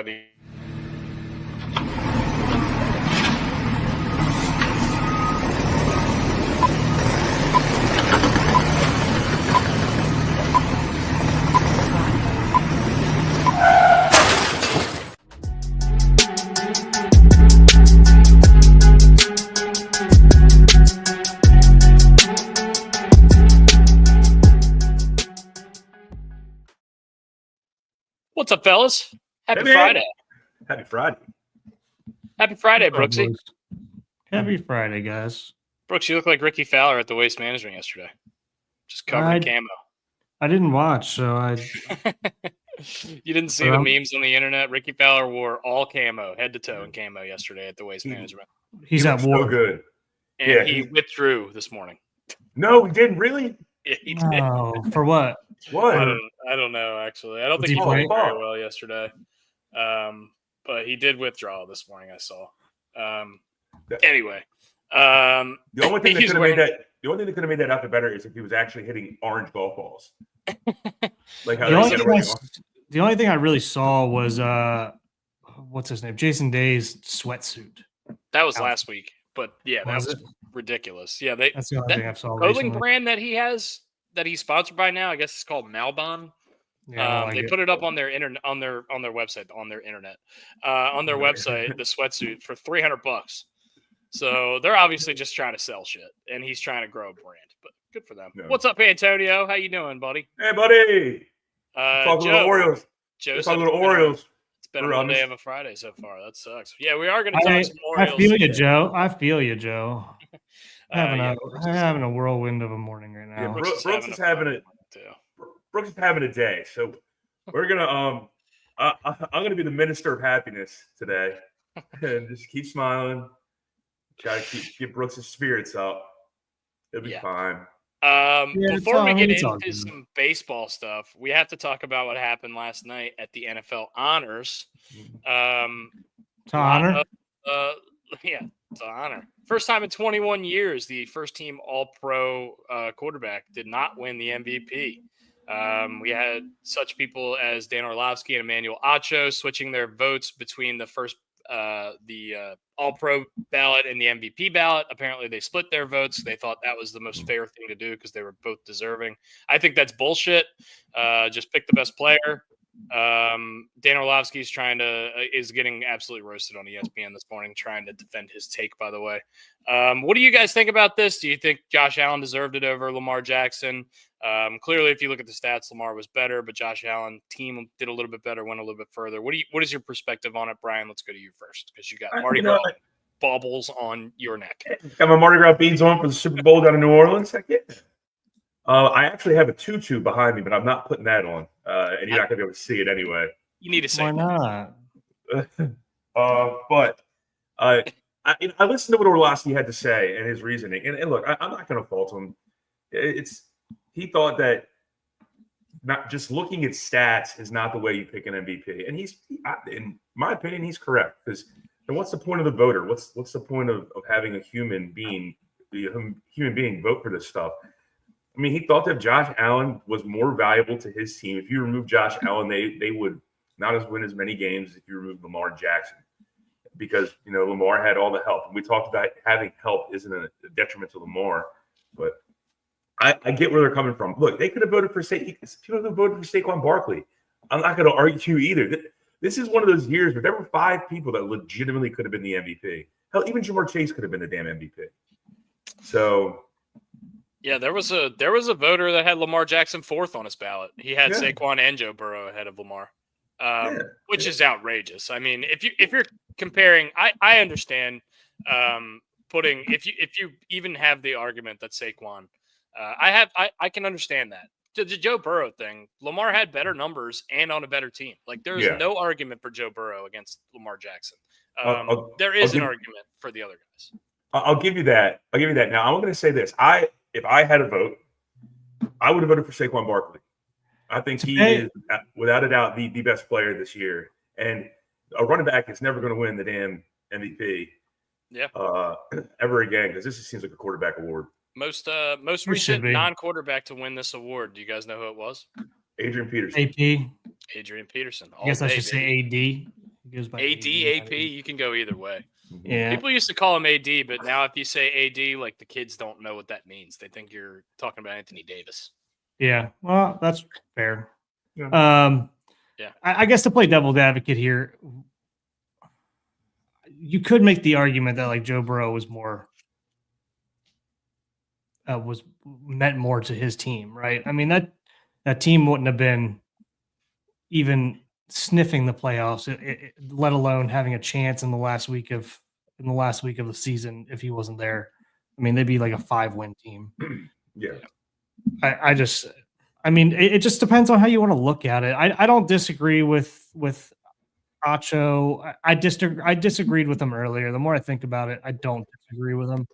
by the What's up, fellas? Happy Friday. Happy Friday. Happy Friday, Brooksy. Happy Friday, guys. Brooks, you look like Ricky Fowler at the Waste Management yesterday. Just covered in camo. I didn't watch, so I. You didn't see the memes on the internet? Ricky Fowler wore all camo, head to toe in camo yesterday at the Waste Management. He's at war. So good. And he withdrew this morning. No, he didn't really? Yeah, he did. Oh, for what? What? I don't know, actually. I don't think he he played playing? very well yesterday. But he did withdraw this morning, I saw. Anyway. The only thing that could have made that out the better is if he was actually hitting orange golf balls. Like how the only thing I really saw was what's his name? Jason Day's sweatsuit. That was last week. But yeah, that was ridiculous. Yeah, that's the only thing I saw. Clothing brand that he has that he's sponsored by now, I guess it's called Malbon. Yeah, they put it up on their on their website, on their website, the sweatsuit for $300. So they're obviously just trying to sell shit, and he's trying to grow a brand. But good for them. Yeah. What's up, Antonio? How you doing, buddy? Hey, buddy. Talking about Orioles. Talking about Orioles. It's been a one day of a Friday so far. That sucks. Yeah, we are going to talk some Orioles. I feel you, Joe. I'm having a whirlwind of a morning right now. Yeah, Brooks is having a day. So we're gonna I'm gonna be the minister of happiness today, and just keep smiling. Try to get Brooks' spirits up. It'll be fine. Before we get into some baseball stuff, we have to talk about what happened last night at the NFL Honors. It's an honor. It's an honor. First time in 21 years, the first team All-Pro quarterback did not win the MVP. We had such people as Dan Orlovsky and Emmanuel Acho switching their votes between the first the All-Pro ballot and the MVP ballot. Apparently, they split their votes. They thought that was the most fair thing to do because they were both deserving. I think that's bullshit. Just pick the best player. Dan Orlovsky is getting absolutely roasted on ESPN this morning, trying to defend his take, by the way. What do you guys think about this? Do you think Josh Allen deserved it over Lamar Jackson? Clearly, if you look at the stats, Lamar was better, but Josh Allen team did a little bit better, went a little bit further. What is your perspective on it, Brian? Let's go to you first because you got Mardi Gras baubles on your neck. Got my Mardi Gras beads on for the Super Bowl down in New Orleans. Heck yeah. I actually have a tutu behind me, but I'm not putting that on, and you're not going to be able to see it anyway. You need to say why not? But I listened to what Orlovsky had to say and his reasoning, and look, I'm not going to fault him. He thought that not just looking at stats is not the way you pick an MVP, and in my opinion, he's correct. Because what's the point of the voter? What's the point of having a human being vote for this stuff? I mean, he thought that Josh Allen was more valuable to his team. If you remove Josh Allen, they would not win as many games if you remove Lamar Jackson, because Lamar had all the help. And we talked about having help isn't a detriment to Lamar, but I get where they're coming from. Look, they could have voted for people who voted for Saquon Barkley. I'm not going to argue either. This is one of those years where there were 5 people that legitimately could have been the MVP. Hell, even Jamar Chase could have been the damn MVP. So. Yeah, there was a voter that had Lamar Jackson 4th on his ballot. He had Saquon and Joe Burrow ahead of Lamar, which is outrageous. I mean, if you're comparing, I understand putting if you even have the argument that Saquon, I can understand that. The Joe Burrow thing, Lamar had better numbers and on a better team. Like there's no argument for Joe Burrow against Lamar Jackson. There is an argument for the other guys. I'll give you that. Now I'm going to say this. If I had a vote, I would have voted for Saquon Barkley. I think he is, without a doubt, the best player this year. And a running back is never going to win the damn MVP ever again, because this seems like a quarterback award. Most recent non-quarterback to win this award. Do you guys know who it was? Adrian Peterson. AP. Adrian Peterson. I guess I should say AD. goes by AD, AP, you can go either way. Yeah. People used to call him AD, but now if you say AD, like the kids don't know what that means. They think you're talking about Anthony Davis. Yeah. Well, that's fair. Yeah. Yeah. I guess to play devil's advocate here, you could make the argument that like Joe Burrow was meant more to his team, right? I mean that team wouldn't have been even sniffing the playoffs, let alone having a chance in the last week of the season if he wasn't there. I mean, they'd be like a 5-win team. Yeah. I mean, it just depends on how you want to look at it. I don't disagree with Acho. I disagreed with him earlier. The more I think about it, I don't disagree with him.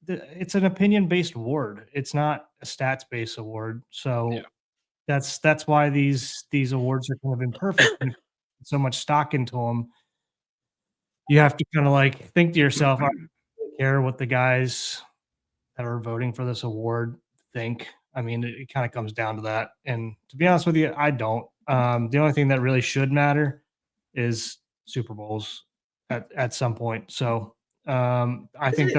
It's an opinion-based award. It's not a stats-based award. So Yeah. that's why these awards are kind of imperfect. And so much stock into them. You have to kind of like think to yourself, I don't care what the guys that are voting for this award think. I mean, it kind of comes down to that. And to be honest with you, I don't. The only thing that really should matter is Super Bowls at some point. So I think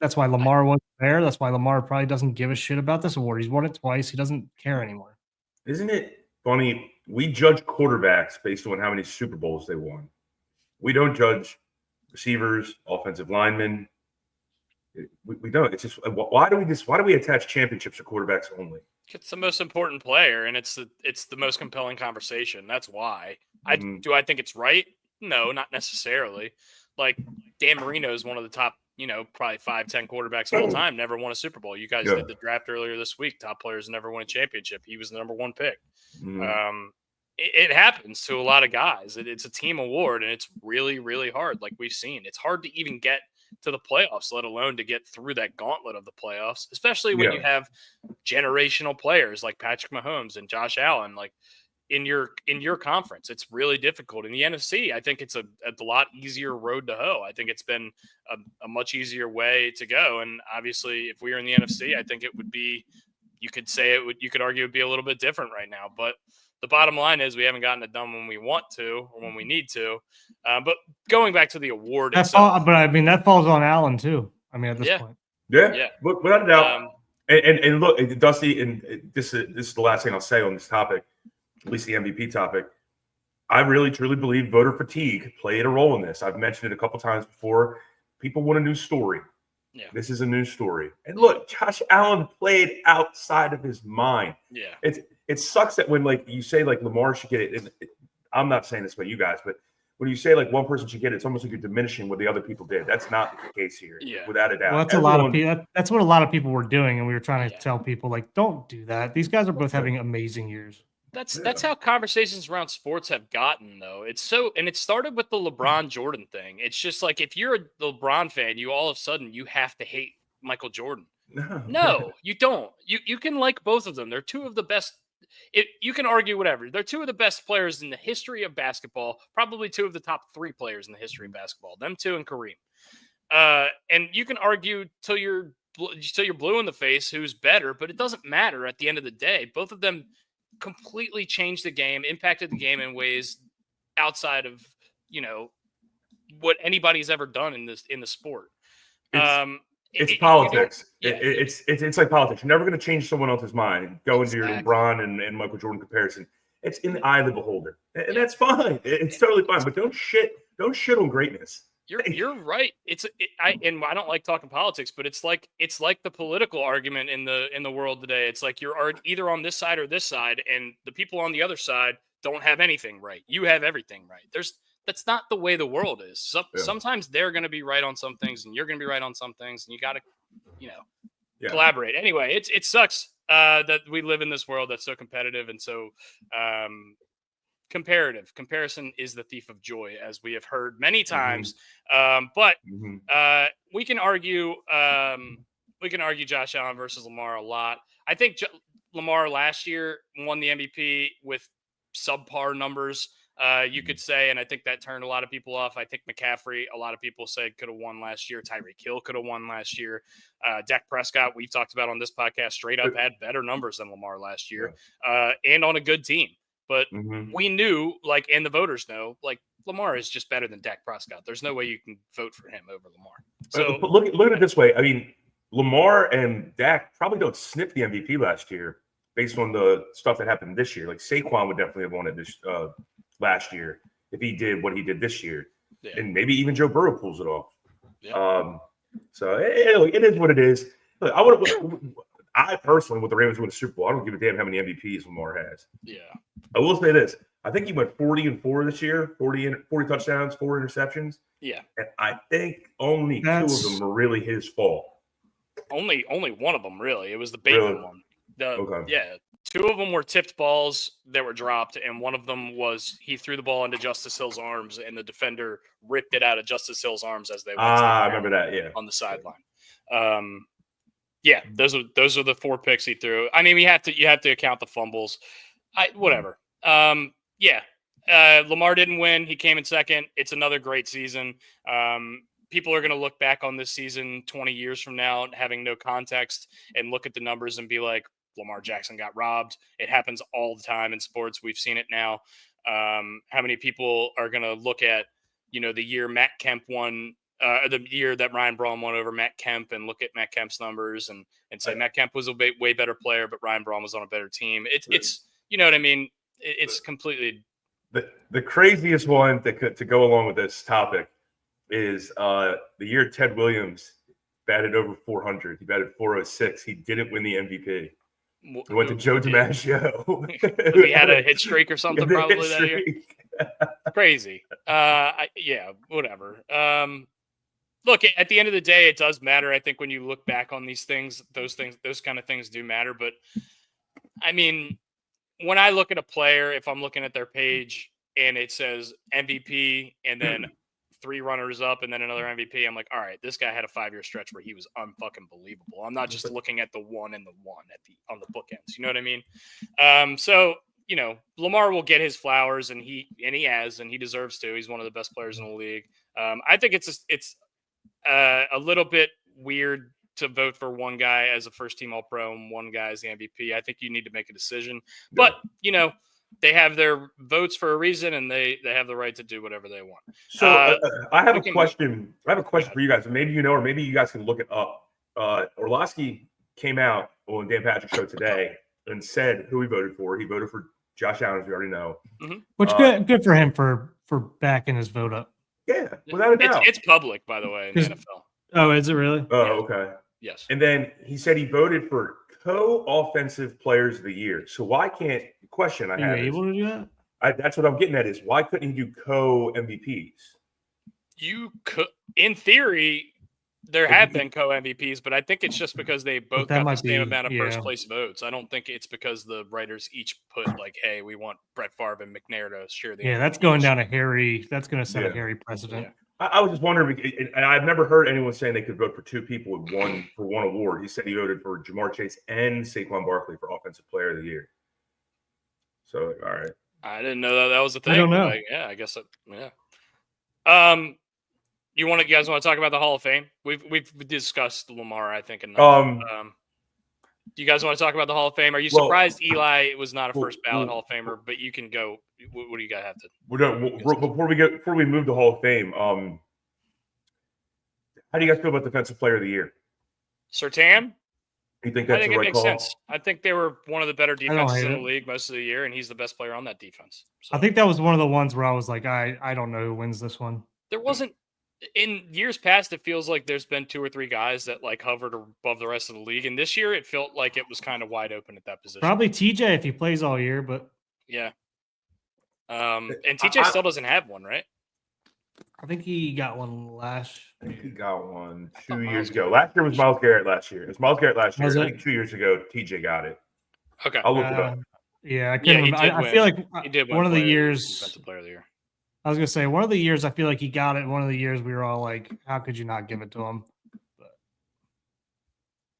that's why Lamar wasn't there. That's why Lamar probably doesn't give a shit about this award. He's won it twice. He doesn't care anymore. Isn't it funny? We judge quarterbacks based on how many Super Bowls they won. We don't judge receivers, offensive linemen. We don't. It's just why do we attach championships to quarterbacks only? It's the most important player, and it's the most compelling conversation. That's why. Mhm. I think it's right? No, not necessarily. Like Dan Marino is one of the top, probably 5-10 quarterbacks of all time. Never won a Super Bowl. You guys did the draft earlier this week. Top players never won a championship. He was the number 1 pick. Mhm. It happens to a lot of guys. It's a team award, and it's really, really hard. Like we've seen, it's hard to even get to the playoffs, let alone to get through that gauntlet of the playoffs, especially when you have generational players like Patrick Mahomes and Josh Allen, like in your conference. It's really difficult. In the NFC, I think it's a lot easier road to hoe. I think it's been a much easier way to go. And obviously, if we were in the NFC, I think it would be, you could argue it would be a little bit different right now. But the bottom line is we haven't gotten it done when we want to or when we need to. But going back to the award itself. But I mean, that falls on Allen too. I mean, at this point. Yeah. Without a doubt. And look, Dusty, and this is the last thing I'll say on this topic, at least the MVP topic. I really, truly believe voter fatigue played a role in this. I've mentioned it a couple times before. People want a new story. Yeah. This is a new story. And look, Josh Allen played outside of his mind. Yeah. It sucks that when you say Lamar should get it, and I'm not saying this about you guys, but when you say one person should get it, it's almost like you're diminishing what the other people did. That's not the case here, without a doubt. Well, that's a lot of people. That's what a lot of people were doing, and we were trying to tell people don't do that. These guys are both having amazing years. That's how conversations around sports have gotten, though. It started with the LeBron Jordan thing. It's just like if you're a LeBron fan, you all of a sudden you have to hate Michael Jordan. No, you don't. You can like both of them. They're two of the best. You can argue whatever. They're two of the best players in the history of basketball. Probably two of the top 3 players in the history of basketball. Them two and Kareem. And you can argue till you're blue in the face who's better, but it doesn't matter at the end of the day. Both of them completely changed the game, impacted the game in ways outside of what anybody's ever done in the sport. It's politics. It's like politics. You're never going to change someone else's mind. Go into your LeBron and Michael Jordan comparison. It's in the eye of the beholder, and that's fine. It's totally fine. But don't shit on greatness. You're right. I don't like talking politics, but it's like the political argument in the world today. It's like you're either on this side or this side, and the people on the other side don't have anything right. You have everything right. That's not the way the world is. Sometimes they're going to be right on some things, and you're going to be right on some things, and you got to collaborate. Anyway, it sucks that we live in this world that's so competitive and so comparative. Comparison is the thief of joy, as we have heard many times. But we can argue Josh Allen versus Lamar a lot. I think Lamar last year won the MVP with subpar numbers. You could say, and I think that turned a lot of people off. I think McCaffrey, a lot of people said could have won last year. Tyreek Hill could have won last year. Dak Prescott, we've talked about on this podcast, straight up had better numbers than Lamar last year, and on a good team. but Mhm. we knew, like, and the voters know, like, Lamar is just better than Dak Prescott. There's no way you can vote for him over Lamar. So But look at it this way. I mean, Lamar and Dak probably don't sniff the MVP last year based on the stuff that happened this year. Like Saquon would definitely have won it this last year if he did what he did this year, yeah, and maybe even Joe Burrow pulls it off. yeah. So it is what it is. Look, I personally, with the Ravens win the Super Bowl, I don't give a damn how many MVPs Lamar has. Yeah. I will say this: I think he went 40-4 this year, 40 touchdowns, 4 interceptions. Yeah. And I think only 2 of them were really his fault. Only one of them, really. It was the Bateman one. Okay. Yeah. 2 of them were tipped balls that were dropped, and one of them was he threw the ball into Justice Hill's arms, and the defender ripped it out of Justice Hill's arms as they went I remember that, yeah. on the sideline. Yeah, those are the 4 picks he threw. I mean, you have to account the fumbles. Whatever. Yeah. Lamar didn't win. He came in second. It's another great season. People are going to look back on this season 20 years from now, having no context, and look at the numbers and be like, Lamar Jackson got robbed. It happens all the time in sports. We've seen it now. How many people are going to look at, the year Matt Kemp won, the year that Ryan Braun won over Matt Kemp, and look at Matt Kemp's numbers and say Matt Kemp was a way better player, but Ryan Braun was on a better team. It's you know what I mean? It's completely. The craziest one to go along with this topic is the year Ted Williams batted over 400. He batted 406. He didn't win the MVP. He went to Joe DiMaggio. He had a hit streak or something probably that year. Crazy. Yeah, whatever. Look, at the end of the day, it does matter. I think when you look back on these things, those kind of things do matter. But I mean, when I look at a player, if I'm looking at their page and it says MVP and then 3 runners up and then another MVP, I'm like, all right, this guy had a 5-year stretch where he was unfucking believable. I'm not just looking at the 1 and the 1 on the bookends. You know what I mean? So, Lamar will get his flowers, and he deserves to. He's one of the best players in the league. I think it's a little bit weird to vote for one guy as a first-team All-Pro and one guy as the MVP. I think you need to make a decision. But, they have their votes for a reason, and they have the right to do whatever they want. So I have a question. I have a question for you guys. Maybe or maybe you guys can look it up. Orlovsky came out on Dan Patrick's show today and said who he voted for. He voted for Josh Allen, as we already know. Mm-hmm. Which good for him for backing his vote up. Yeah, without a doubt. It's public, by the way, in the NFL. Oh, is it really? Oh, okay. Yes. And then he said he voted for co-offensive players of the year. So why can't the question I have? Are you able to do that? That's what I'm getting at is why couldn't he do co-MVPs? You could, in theory, there have been co-MVPs, but I think it's just because they both got the same amount of first place votes. I don't think it's because the writers each put like, hey, we want Brett Favre and McNair to share the MVP. That's going down a hairy. That's going to set a hairy precedent. Yeah. I was just wondering, and I've never heard anyone saying they could vote for 2 people with one award. He said he voted for Jamar Chase and Saquon Barkley for Offensive Player of the Year. So, all right. I didn't know that was a thing. I don't know. I guess. Yeah. You guys want to talk about the Hall of Fame? We've discussed Lamar, I think, enough. Do you guys want to talk about the Hall of Fame? Are you surprised Eli was not a first ballot Hall of Famer? But you can go. What do you guys have to? Before we move to Hall of Fame, how do you guys feel about Defensive Player of the Year? Surtain? You think that's I think the right it makes call? sense. I think they were one of the better defenses in the league most of the year, and he's the best player on that defense. So. I think that was one of the ones where I was like, I don't know who wins this one. There wasn't. In years past, it feels like there's been 2 or 3 guys that like hovered above the rest of the league, and this year it felt like it was kind of wide open at that position. Probably TJ if he plays all year, but yeah. And TJ still doesn't have one, right? I think he got one last. I think he got one 2 years ago. Last year was Myles Garrett. Last year, it's Myles Garrett last year. I think 2 years ago, TJ got it. Okay, I'll look it up. Yeah, I can't remember. I feel like he did one of the years. Defensive Player of the Year. I was gonna say one of the years I feel like he got it. One of the years we were all like, "How could you not give it to him?" But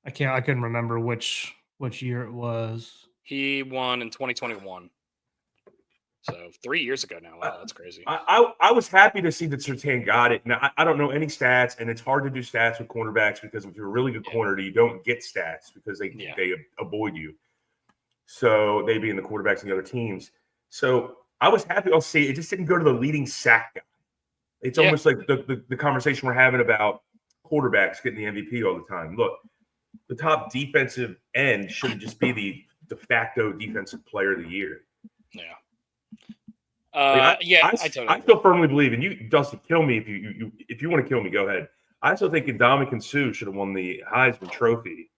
I couldn't remember which year it was. He won in 2021, so 3 years ago now. Wow, that's crazy. I was happy to see that Surtain got it. Now I don't know any stats, and it's hard to do stats with cornerbacks because if you're a really good corner, you don't get stats because they avoid you. So they being the quarterbacks and the other teams. So I was happy. I'll see. It just didn't go to the leading sack guy. It's almost like the conversation we're having about quarterbacks getting the MVP all the time. Look, the top defensive end shouldn't just be the de facto defensive player of the year. Yeah. I still firmly believe, and you, Dusty, kill me if you want to kill me, go ahead. I still think Ndamukong Suh should have won the Heisman Trophy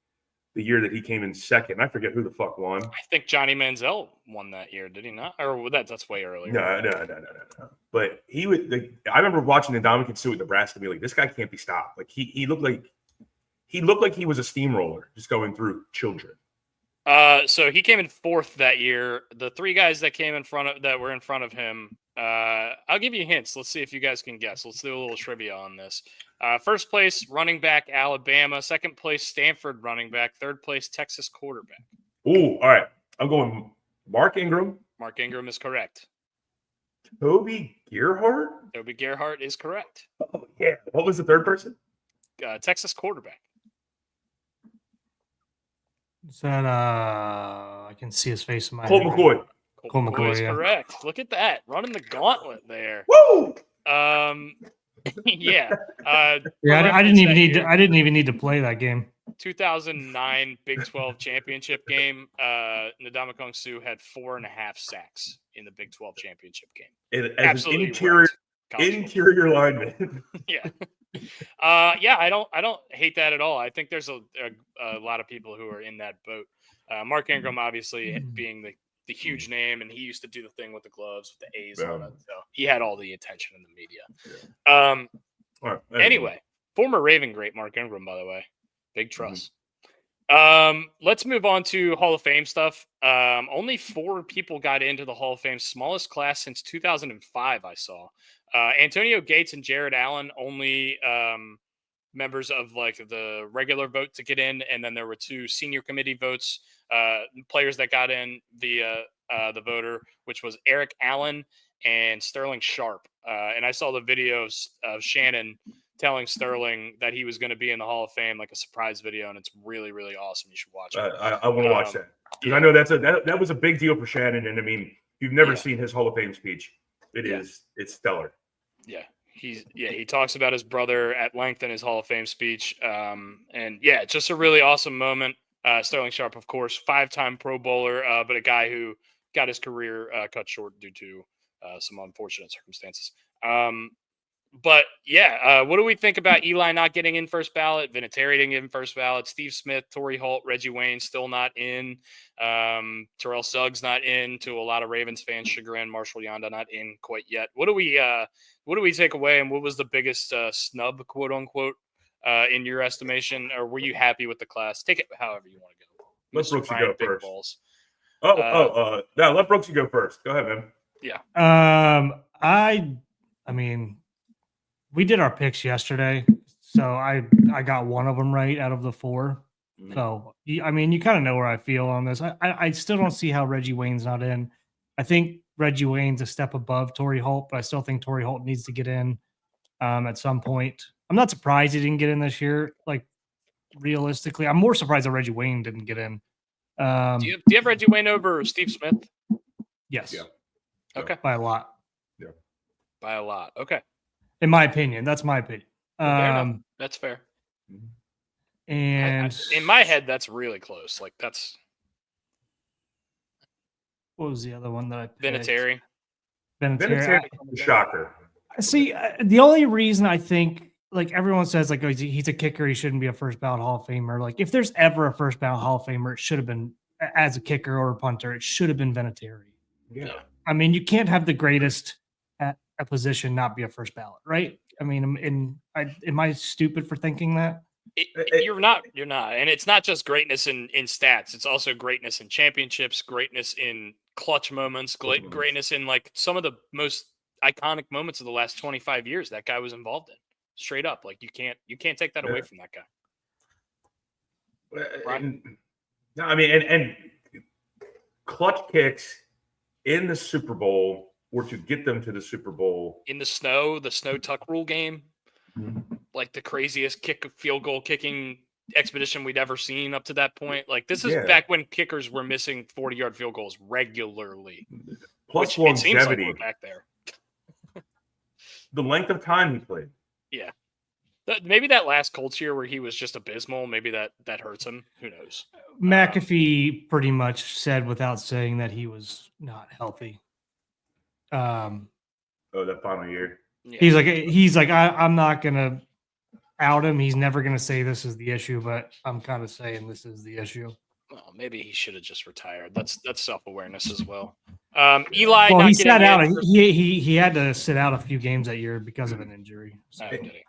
the year that he came in second. I forget who the fuck won. I think Johnny Manziel won that year, did he not? Or that's way earlier. No. But he would. I remember watching Ndamukong Suh at Nebraska and be like, this guy can't be stopped. Like he looked like he was a steamroller just going through children. So he came in fourth that year. The three guys that were in front of him, I'll give you hints. Let's see if you guys can guess. Let's do a little trivia on this. First place, running back, Alabama. Second place, Stanford running back. Third place, Texas quarterback. Ooh, all right. I'm going Mark Ingram. Mark Ingram is correct. Toby Gerhart? Toby Gerhart is correct. Oh, yeah. What was the third person? Texas quarterback. Is that I can see his face in my Colt head. McCoy. Colt McCoy is yeah. correct. Look at that. Running the gauntlet there. Woo! Yeah. I didn't even need to play that game. 2009 Big 12 championship game. Ndamukong Suh had 4.5 sacks in the Big 12 championship game. Absolutely interior lineman. Yeah. I don't hate that at all. I think there's a lot of people who are in that boat. Mark Ingram, obviously, being the huge name, and he used to do the thing with the gloves with the A's on it. So he had all the attention in the media. Anyway, former Raven great Mark Ingram, by the way. Big trust. Let's move on to Hall of Fame stuff. Only 4 people got into the Hall of Fame, smallest class since 2005, I saw. Antonio Gates and Jared Allen, only members of like the regular vote to get in, and then there were 2 senior committee votes, players that got in via the voter, which was Eric Allen and Sterling Sharp. And I saw the videos of Shannon telling Sterling that he was going to be in the Hall of Fame, like a surprise video, and it's really, really awesome. You should watch it. I want to watch that because I know that was a big deal for Shannon, and I mean, you've never seen his Hall of Fame speech. It's stellar. Yeah. He talks about his brother at length in his Hall of Fame speech. And just a really awesome moment. Sterling Sharp, of course, 5-time Pro Bowler, but a guy who got his career cut short due to some unfortunate circumstances. What do we think about Eli not getting in first ballot? Vinatieri didn't get in first ballot. Steve Smith, Torrey Holt, Reggie Wayne still not in. Terrell Suggs not in. To a lot of Ravens fans' chagrin. Marshall Yanda not in quite yet. What do we take away? And what was the biggest snub, quote unquote, in your estimation? Or were you happy with the class? Take it however you want to go. Let Brooksy go first. Balls. No, let Brooksy go first. Go ahead, man. Yeah. I mean, we did our picks yesterday, so I got one of them right out of the 4. So, I mean, you kind of know where I feel on this. I still don't see how Reggie Wayne's not in. I think Reggie Wayne's a step above Torrey Holt, but I still think Torrey Holt needs to get in at some point. I'm not surprised he didn't get in this year. Like, realistically, I'm more surprised that Reggie Wayne didn't get in. Do you have Reggie Wayne over Steve Smith? Yes. Yeah. Okay. By a lot. Yeah. By a lot. Okay. In my opinion, that's my opinion. That's fair. And in my head, that's really close. Like that's. What was the other one that I picked? Vinatieri. Shocker. See, the only reason I think, like everyone says, like, oh, he's a kicker, he shouldn't be a first ballot Hall of Famer. Like, if there's ever a first ballot Hall of Famer, it should have been as a kicker or a punter. It should have been Vinatieri. Yeah. I mean, you can't have the greatest at a position not be a first ballot, right? I mean, am I stupid for thinking that? You're not, and it's not just greatness in stats. It's also greatness in championships, greatness in clutch moments, greatness in like some of the most iconic moments of the last 25 years that guy was involved in. Straight up, like you can't take that away from that guy. Right? No, I mean, and clutch kicks in the Super Bowl or to get them to the Super Bowl in the snow tuck rule game. Like the craziest field goal kicking expedition we'd ever seen up to that point. Like this is back when kickers were missing 40-yard field goals regularly. plus Which it seems like longevity. we're back there. The length of time he played. Yeah. Maybe that last Colts year where he was just abysmal, maybe that hurts him. Who knows? McAfee pretty much said without saying that he was not healthy. That final year. Yeah. He's like I'm not gonna out him. He's never gonna say this is the issue, but I'm kind of saying this is the issue. Well, maybe he should have just retired. That's self-awareness as well. Eli, Well, not he getting sat out. in for- He had to sit out a few games that year because of an injury. So. Oh, did he?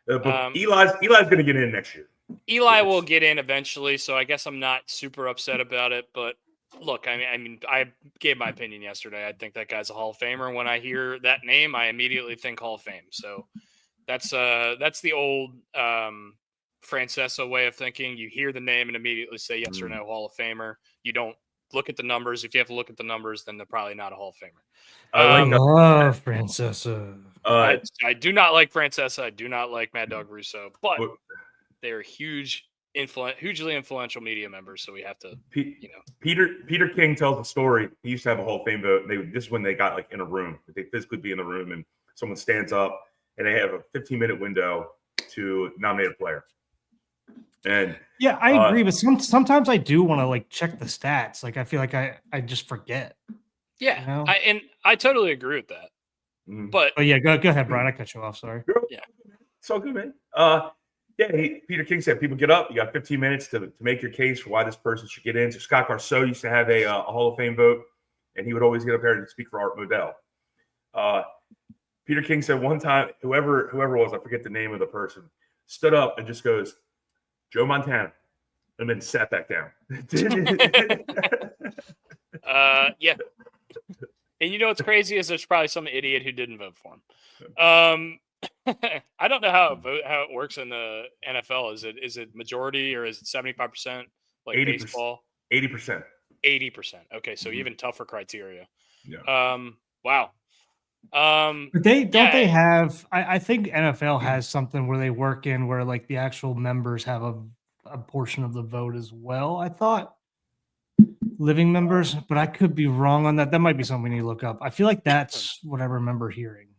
But Eli's going to get in next year. Eli will get in eventually, so I guess I'm not super upset about it. But look, I mean, I gave my opinion yesterday. I think that guy's a Hall of Famer. When I hear that name, I immediately think Hall of Fame. So that's the old Francesa way of thinking. You hear the name and immediately say yes or no, Hall of Famer. You don't look at the numbers. If you have to look at the numbers, then they're probably not a Hall of Famer. I love Francesa. I do not like Francesa. I do not like Mad Dog Russo, but they're hugely influential media members. So we have to, Peter King tells a story. He used to have a Hall of Fame vote. This is when they got like in a room. They physically be in the room, and someone stands up, and they have a 15-minute window to nominate a player. And yeah, I agree, but sometimes I do want to like check the stats. Like I feel like I just forget. Yeah, you know? I totally agree with that. But yeah, go ahead, Brian. I cut you off. Sorry. Yeah, it's all good, man. Peter King said people get up. You got 15 minutes to make your case for why this person should get in. So Scott Garceau used to have a Hall of Fame vote, and he would always get up there and speak for Art Modell. Peter King said one time, whoever it was, I forget the name of the person, stood up and just goes, Joe Montana, and then sat back down. Yeah. And you know what's crazy is there's probably some idiot who didn't vote for him. I don't know how it works in the NFL. Is it majority or is it 75% like 80%, baseball? 80%. 80%. Okay, so even tougher criteria. Yeah. Wow. But they have I think NFL has something where they work in where like the actual members have a portion of the vote as well. I thought living members, but I could be wrong on that. That might be something we need to look up. I feel like that's what I remember hearing.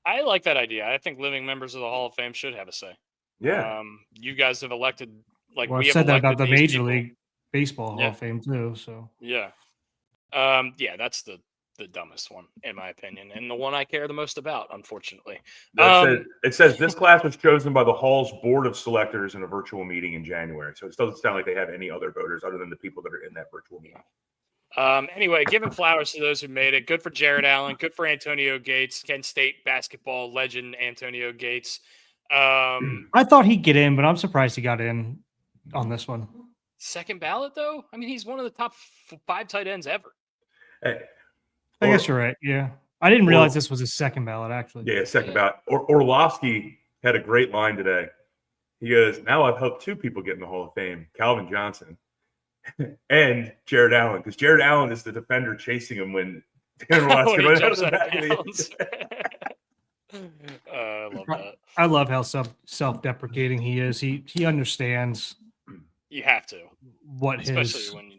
I like that idea. I think living members of the Hall of Fame should have a say. Yeah. You guys have elected we have said that about the Major League Baseball Hall of Fame too. So yeah. That's the dumbest one in my opinion, and the one I care the most about, unfortunately. It says this class was chosen by the Hall's board of selectors in a virtual meeting in January. So it doesn't sound like they have any other voters other than the people that are in that virtual meeting. Anyway, giving flowers to those who made it. Good for Jared Allen. Good for Antonio Gates, Kent State basketball legend Antonio Gates. I thought he'd get in, but I'm surprised he got in on this one. Second ballot, though? I mean, he's one of the top 5 tight ends ever. Hey, I guess you're right. Yeah. I didn't realize this was his second ballot, actually. Yeah, second ballot. Orlovsky had a great line today. He goes, now I've helped 2 people get in the Hall of Fame, Calvin Johnson and Jared Allen, because Jared Allen is the defender chasing him when Orlovsky I love that. I love how self-deprecating he is. He understands. You have to. Especially when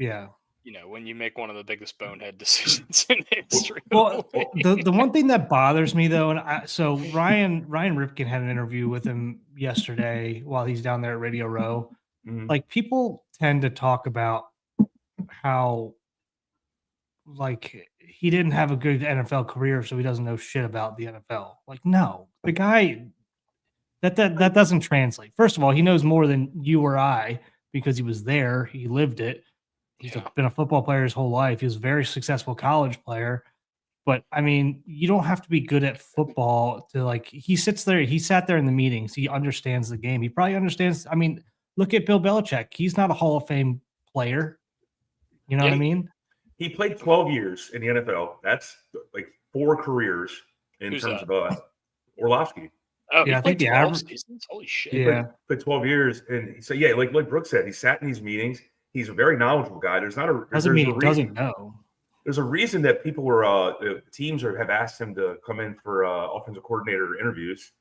when you make one of the biggest bonehead decisions in history. Well, the one thing that bothers me though, and so Ryan Ripken had an interview with him yesterday while he's down there at Radio Row. Mm-hmm. Like people tend to talk about how like he didn't have a good NFL career, so he doesn't know shit about the NFL. Like, no, the guy that doesn't translate. First of all, he knows more than you or I because he was there, he lived it. He's been a football player his whole life. He was a very successful college player. But I mean, you don't have to be good at football to like he sat there in the meetings. He understands the game. He probably understands. I mean, look at Bill Belichick. He's not a Hall of Fame player. You know what I mean? He played 12 years in the NFL. That's like 4 careers in terms of Orlovsky. Oh, yeah, I think the average seasons. Holy shit. Yeah. Played 12 years. And so, yeah, like Brooks said, he sat in these meetings. He's a very knowledgeable guy. Doesn't mean he doesn't know. There's a reason that people teams have asked him to come in for offensive coordinator interviews.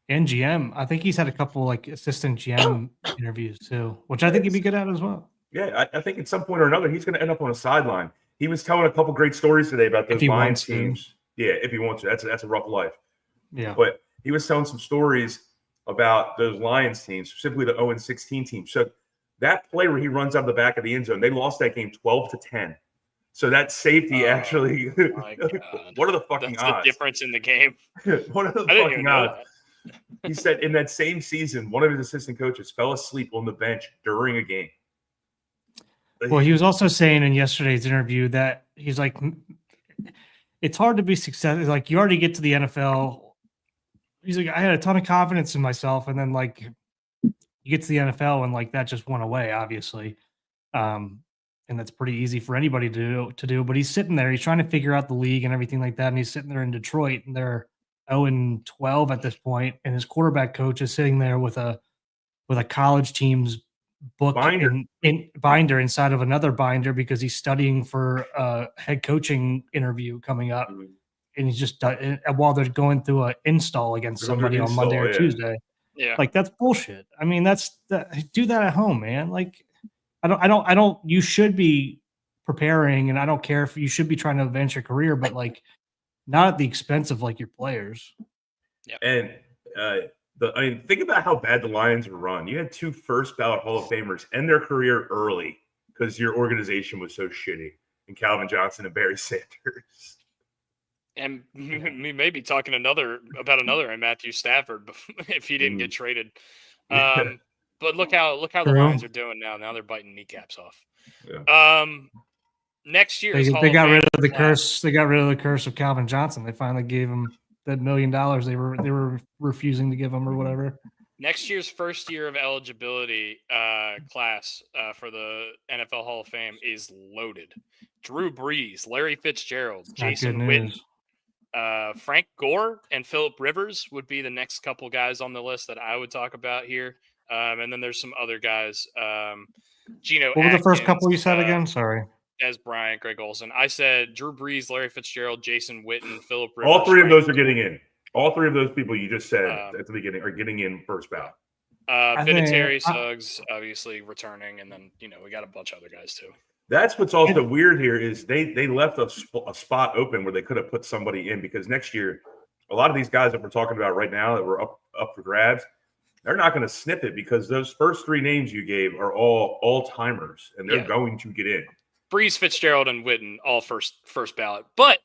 And GM. I think he's had a couple like assistant GM interviews too, which I think he'd be good at as well. Yeah, I think at some point or another, he's going to end up on a sideline. he was telling a couple great stories today about those he Lions wants to. teams. Yeah, if he wants to. That's a rough life. Yeah. But he was telling some stories about those Lions teams, specifically the 0-16 team. So that play where he runs out of the back of the end zone, they lost that game 12-10. So that safety actually, My God. what are the fucking That's odds? the difference in the game. What are the I didn't fucking even know odds? He said in that same season, one of his assistant coaches fell asleep on the bench during a game. Well, he was also saying in yesterday's interview that he's like, it's hard to be successful. Like, you already get to the NFL. He's like, I had a ton of confidence in myself, and then like you get to the NFL and like that just went away, obviously. And that's pretty easy for anybody to do. But he's sitting there, he's trying to figure out the league and everything like that. And he's sitting there in Detroit, and they're 0-12 at this point, and his quarterback coach is sitting there with a college team's book binder inside of another binder because he's studying for a head coaching interview coming up. Mm-hmm. And he's just while they're going through an install against somebody on Monday or Tuesday. Yeah, like that's bullshit. I mean, do that at home, man. Like, I don't. You should be preparing, and I don't care if you should be trying to advance your career, but like, not at the expense of like your players. Yeah, and I mean, think about how bad the Lions were run. You had 2 first ballot Hall of Famers end their career early because your organization was so shitty, and Calvin Johnson and Barry Sanders. And we may be talking about another and Matthew Stafford if he didn't get traded. But look how the Lions are doing now. Now they're biting kneecaps off. Yeah. Next year they got rid of the curse. They got rid of the curse of Calvin Johnson. They finally gave him that $1 million they were refusing to give him or whatever. Next year's first year of eligibility class for the NFL Hall of Fame is loaded. Drew Brees, Larry Fitzgerald, Jason Witten, Frank Gore, and Phillip Rivers would be the next couple guys on the list that I would talk about here. And then there's some other guys. Geno What were the first couple you said again? Sorry. Des Bryant, Greg Olsen. I said Drew Brees, Larry Fitzgerald, Jason Witten, Phillip Rivers. All 3 of those are getting in. All 3 of those people you just said at the beginning are getting in first ballot. Vinatieri, Suggs, obviously returning, and then we got a bunch of other guys too. That's what's also weird here is they left a spot open where they could have put somebody in because next year, a lot of these guys that we're talking about right now that were up for grabs, they're not going to sniff it because those first 3 names you gave are all timers and they're going to get in. Brees, Fitzgerald, and Witten all first ballot, but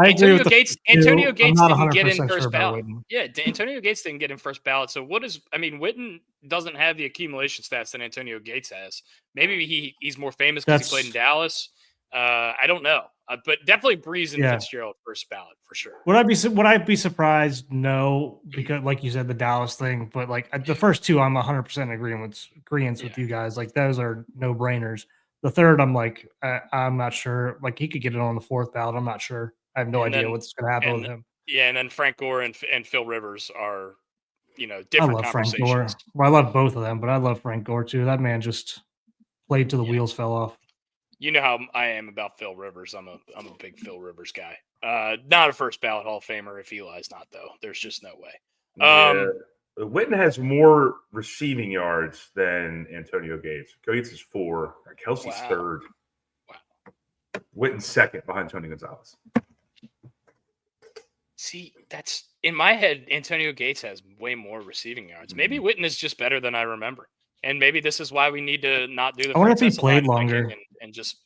Antonio Gates didn't get in first ballot. Witten. Yeah, Antonio Gates didn't get in first ballot. So Witten doesn't have the accumulation stats that Antonio Gates has. Maybe he's more famous because he played in Dallas. I don't know, but definitely Brees and Fitzgerald first ballot for sure. Would I be surprised? No, because like you said, the Dallas thing. But like the first 2, I'm 100% agreement with you guys. Like those are no brainers. The third, I'm like, I'm not sure. Like he could get it on the 4th ballot. I'm not sure. I have no idea what's going to happen with him. Yeah, and then Frank Gore and Phil Rivers are, different I love conversations. Frank Gore. Well, I love both of them, but I love Frank Gore too. That man just played till the wheels fell off. You know how I am about Phil Rivers. I'm a big Phil Rivers guy. Not a first ballot Hall of Famer if Eli's not though. There's just no way. Witten has more receiving yards than Antonio Gates. Gates is 4. Kelsey's 3rd. Wow. Witten's 2nd behind Tony Gonzalez. See, that's in my head. Antonio Gates has way more receiving yards. Maybe Witten is just better than I remember, and maybe this is why we need to not do the. I wonder if he played longer and just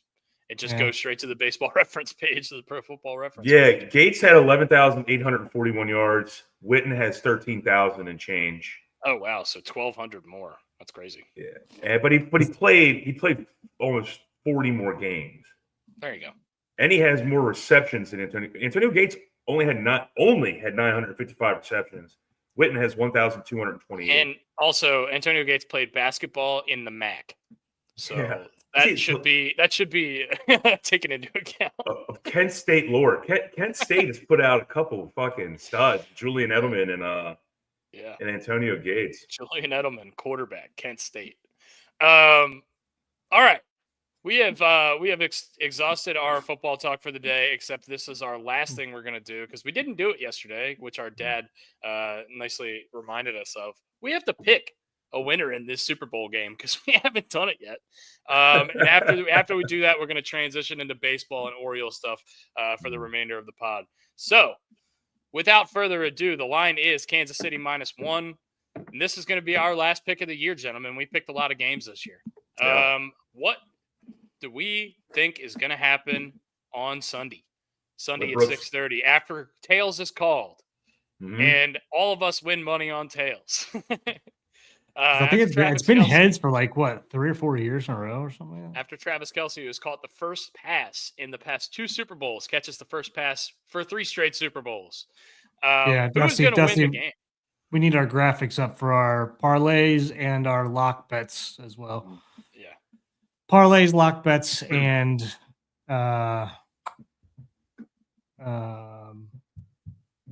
goes straight to the Baseball Reference page, to the Pro Football Reference. Yeah, page. Gates had 11,841 yards. Witten has 13,000 and change. Oh wow, so 1,200 more. That's crazy. Yeah, but he played almost 40 more games. There you go. And he has more receptions than Antonio. Antonio Gates only had 955 receptions. Witten has 1,228. And also, Antonio Gates played basketball in the MAC, so that should be taken into account. Kent State lore. Kent State has put out a couple of fucking studs, Julian Edelman and Antonio Gates. Julian Edelman, quarterback, Kent State. All right. We have exhausted our football talk for the day, except this is our last thing we're going to do because we didn't do it yesterday, which our dad nicely reminded us of. We have to pick a winner in this Super Bowl game because we haven't done it yet. And after we do that, we're going to transition into baseball and Orioles stuff for the remainder of the pod. So, without further ado, the line is Kansas City -1. And this is going to be our last pick of the year, gentlemen. We picked a lot of games this year. Yeah. What do we think is going to happen on Sunday? Sunday at Brooks. 6:30 after Tails is called. Mhm. And all of us win money on Tails. I think it's been heads for like what 3 or 4 years in a row or something. Like that. After Travis Kelce, who has caught the first pass in the past 2 Super Bowls, catches the first pass for 3 straight Super Bowls. Yeah, who's going to win the game? We need our graphics up for our parlays and our lock bets as well. Yeah, parlays, lock bets, and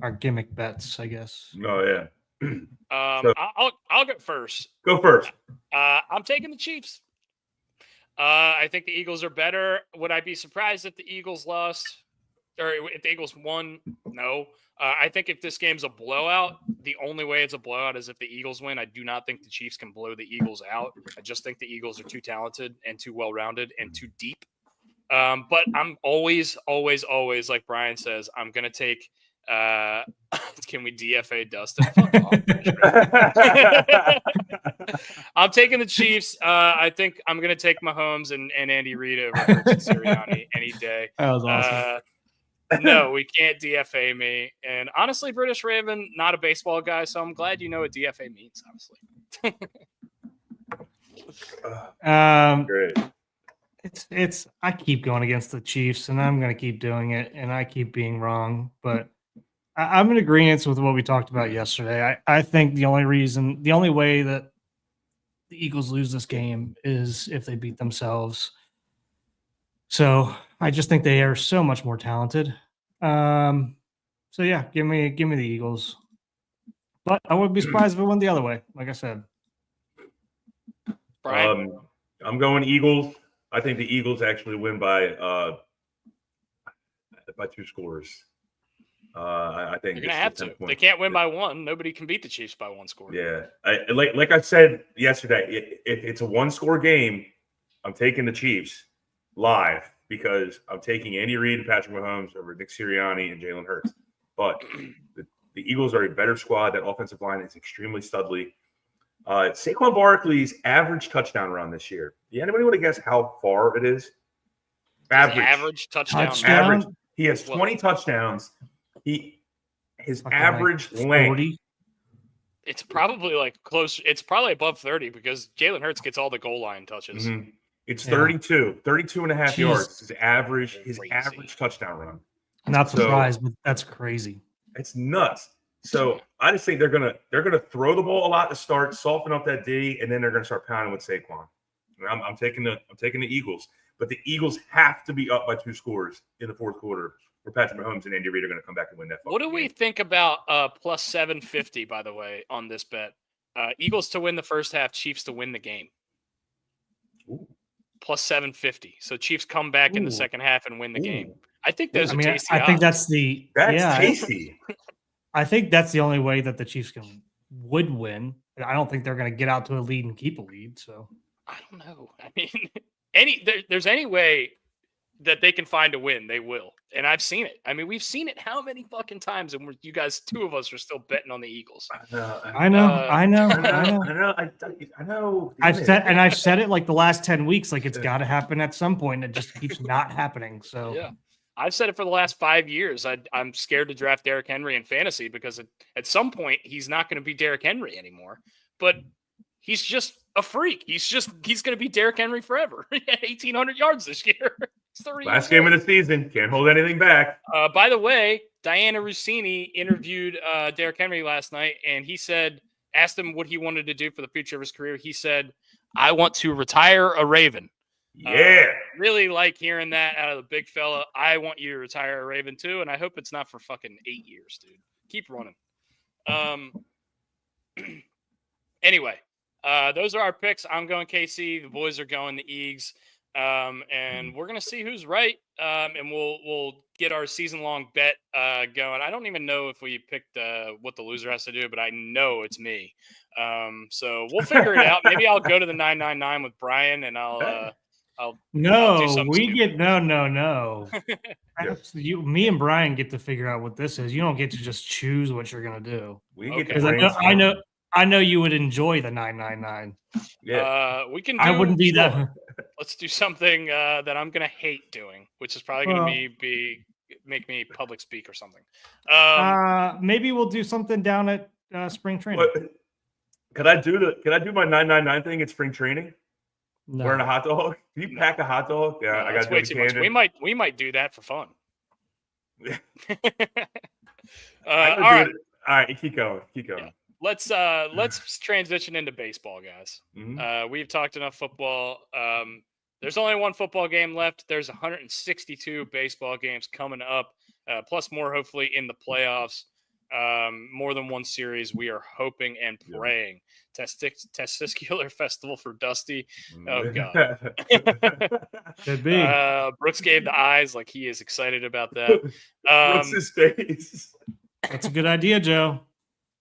our gimmick bets, I guess. Oh yeah. I'll go first. Go first. I'm taking the Chiefs. I think the Eagles are better. Would I be surprised if the Eagles lost or if the Eagles won? No. I think if this game's a blowout, the only way it's a blowout is if the Eagles win. I do not think the Chiefs can blow the Eagles out. I just think the Eagles are too talented and too well-rounded and too deep. But I'm always, like Brian says, I'm going to take can we DFA Dustin? Fuck off. I'm taking the Chiefs. I think I'm going to take Mahomes and Andy Reid over Hurts and Sirianni any day. That was awesome. No, we can't DFA me. And honestly, British Raven, not a baseball guy, so I'm glad you know what DFA means, honestly. Great. It's I keep going against the Chiefs, and I'm going to keep doing it, and I keep being wrong. But I'm in agreement with what we talked about yesterday. I think the only way that the Eagles lose this game is if they beat themselves. So I just think they are so much more talented. So yeah, give me the Eagles. But I wouldn't be surprised if it went the other way, like I said. Brian? I'm going Eagles. I think the Eagles actually win by 2 scores. I think they're going to have to. They can't win by 1. Nobody can beat the Chiefs by 1 score. Yeah, like I said yesterday, if it's a 1-score game, I'm taking the Chiefs live because I'm taking Andy Reid and Patrick Mahomes over Nick Sirianni and Jalen Hurts. But the Eagles are a better squad. That offensive line is extremely studly. Saquon Barkley's average touchdown run this year. Do anybody want to guess how far it is? Average touchdown. Average. He has 20 touchdowns. His average length. 40? It's probably like close. It's probably above 30 because Jalen Hurts gets all the goal line touches. Mm-hmm. It's 32 and a half yards. His average touchdown run. Not surprised, but that's crazy. It's nuts. So I just think they're gonna throw the ball a lot to start, soften up that D, and then they're gonna start pounding with Saquon. I'm taking the Eagles, but the Eagles have to be up by 2 scores in the fourth quarter, where Patrick Mahomes and Andy Reid are gonna come back and win that. What do we think about plus 750? By the way, on this bet, Eagles to win the first half, Chiefs to win the game. Ooh. Plus 750. So Chiefs come back in the second half and win the game. I think those are tasty. I think that's tasty. I think that's the only way that the Chiefs would win. I don't think they're going to get out to a lead and keep a lead. So I don't know. I mean, there's any way that they can find a win, they will. And I've seen it. I mean, we've seen it how many fucking times, and you guys, 2 of us, are still betting on the Eagles. I know. I've said it like the last 10 weeks, like it's got to happen at some point. And it just keeps not happening. So yeah. I've said it for the last 5 years. I'm scared to draft Derrick Henry in fantasy because at some point he's not going to be Derrick Henry anymore. But he's just a freak. He's going to be Derrick Henry forever. He had 1,800 yards this year. Last game of the season. Can't hold anything back. By the way, Diana Rossini interviewed Derrick Henry last night, and he asked him what he wanted to do for the future of his career. He said, "I want to retire a Raven." Yeah. Really like hearing that out of the big fella. I want you to retire a Raven too, and I hope it's not for fucking 8 years, dude. Keep running. Anyway, those are our picks. I'm going KC. The boys are going the Eags. and we're gonna see who's right. And we'll get our season-long bet going. I don't even know if we picked what the loser has to do, but I know it's me. So we'll figure it out. Maybe I'll go to the 999 with Brian, and I'll do No, something we stupid. get no. Yeah. Me and Brian get to figure out what this is. You don't get to just choose what you're gonna do. We Okay. get to Because brainstorm. I know you would enjoy the 999. Yeah. We can do. I wouldn't be sure. that. Let's do something that I'm gonna hate doing, which is probably gonna Well, make me public speak or something. maybe we'll do something down at spring training. What? Can I do my 999 thing at spring training? No. Wearing a hot dog? Can you pack a hot dog? Yeah, No, I that's got way too much. We might do that for fun. All right. All right, keep going. Keep going. Yeah. Let's transition into baseball, guys. Mhm. We've talked enough football. There's only one football game left. There's 162 baseball games coming up, plus more hopefully in the playoffs. More than one series. We are hoping and Yeah. praying. Testicular festival for Dusty. Oh God. Could be. Brooks gave the eyes like he is excited about that. Brooks's face. That's a good idea, Joe.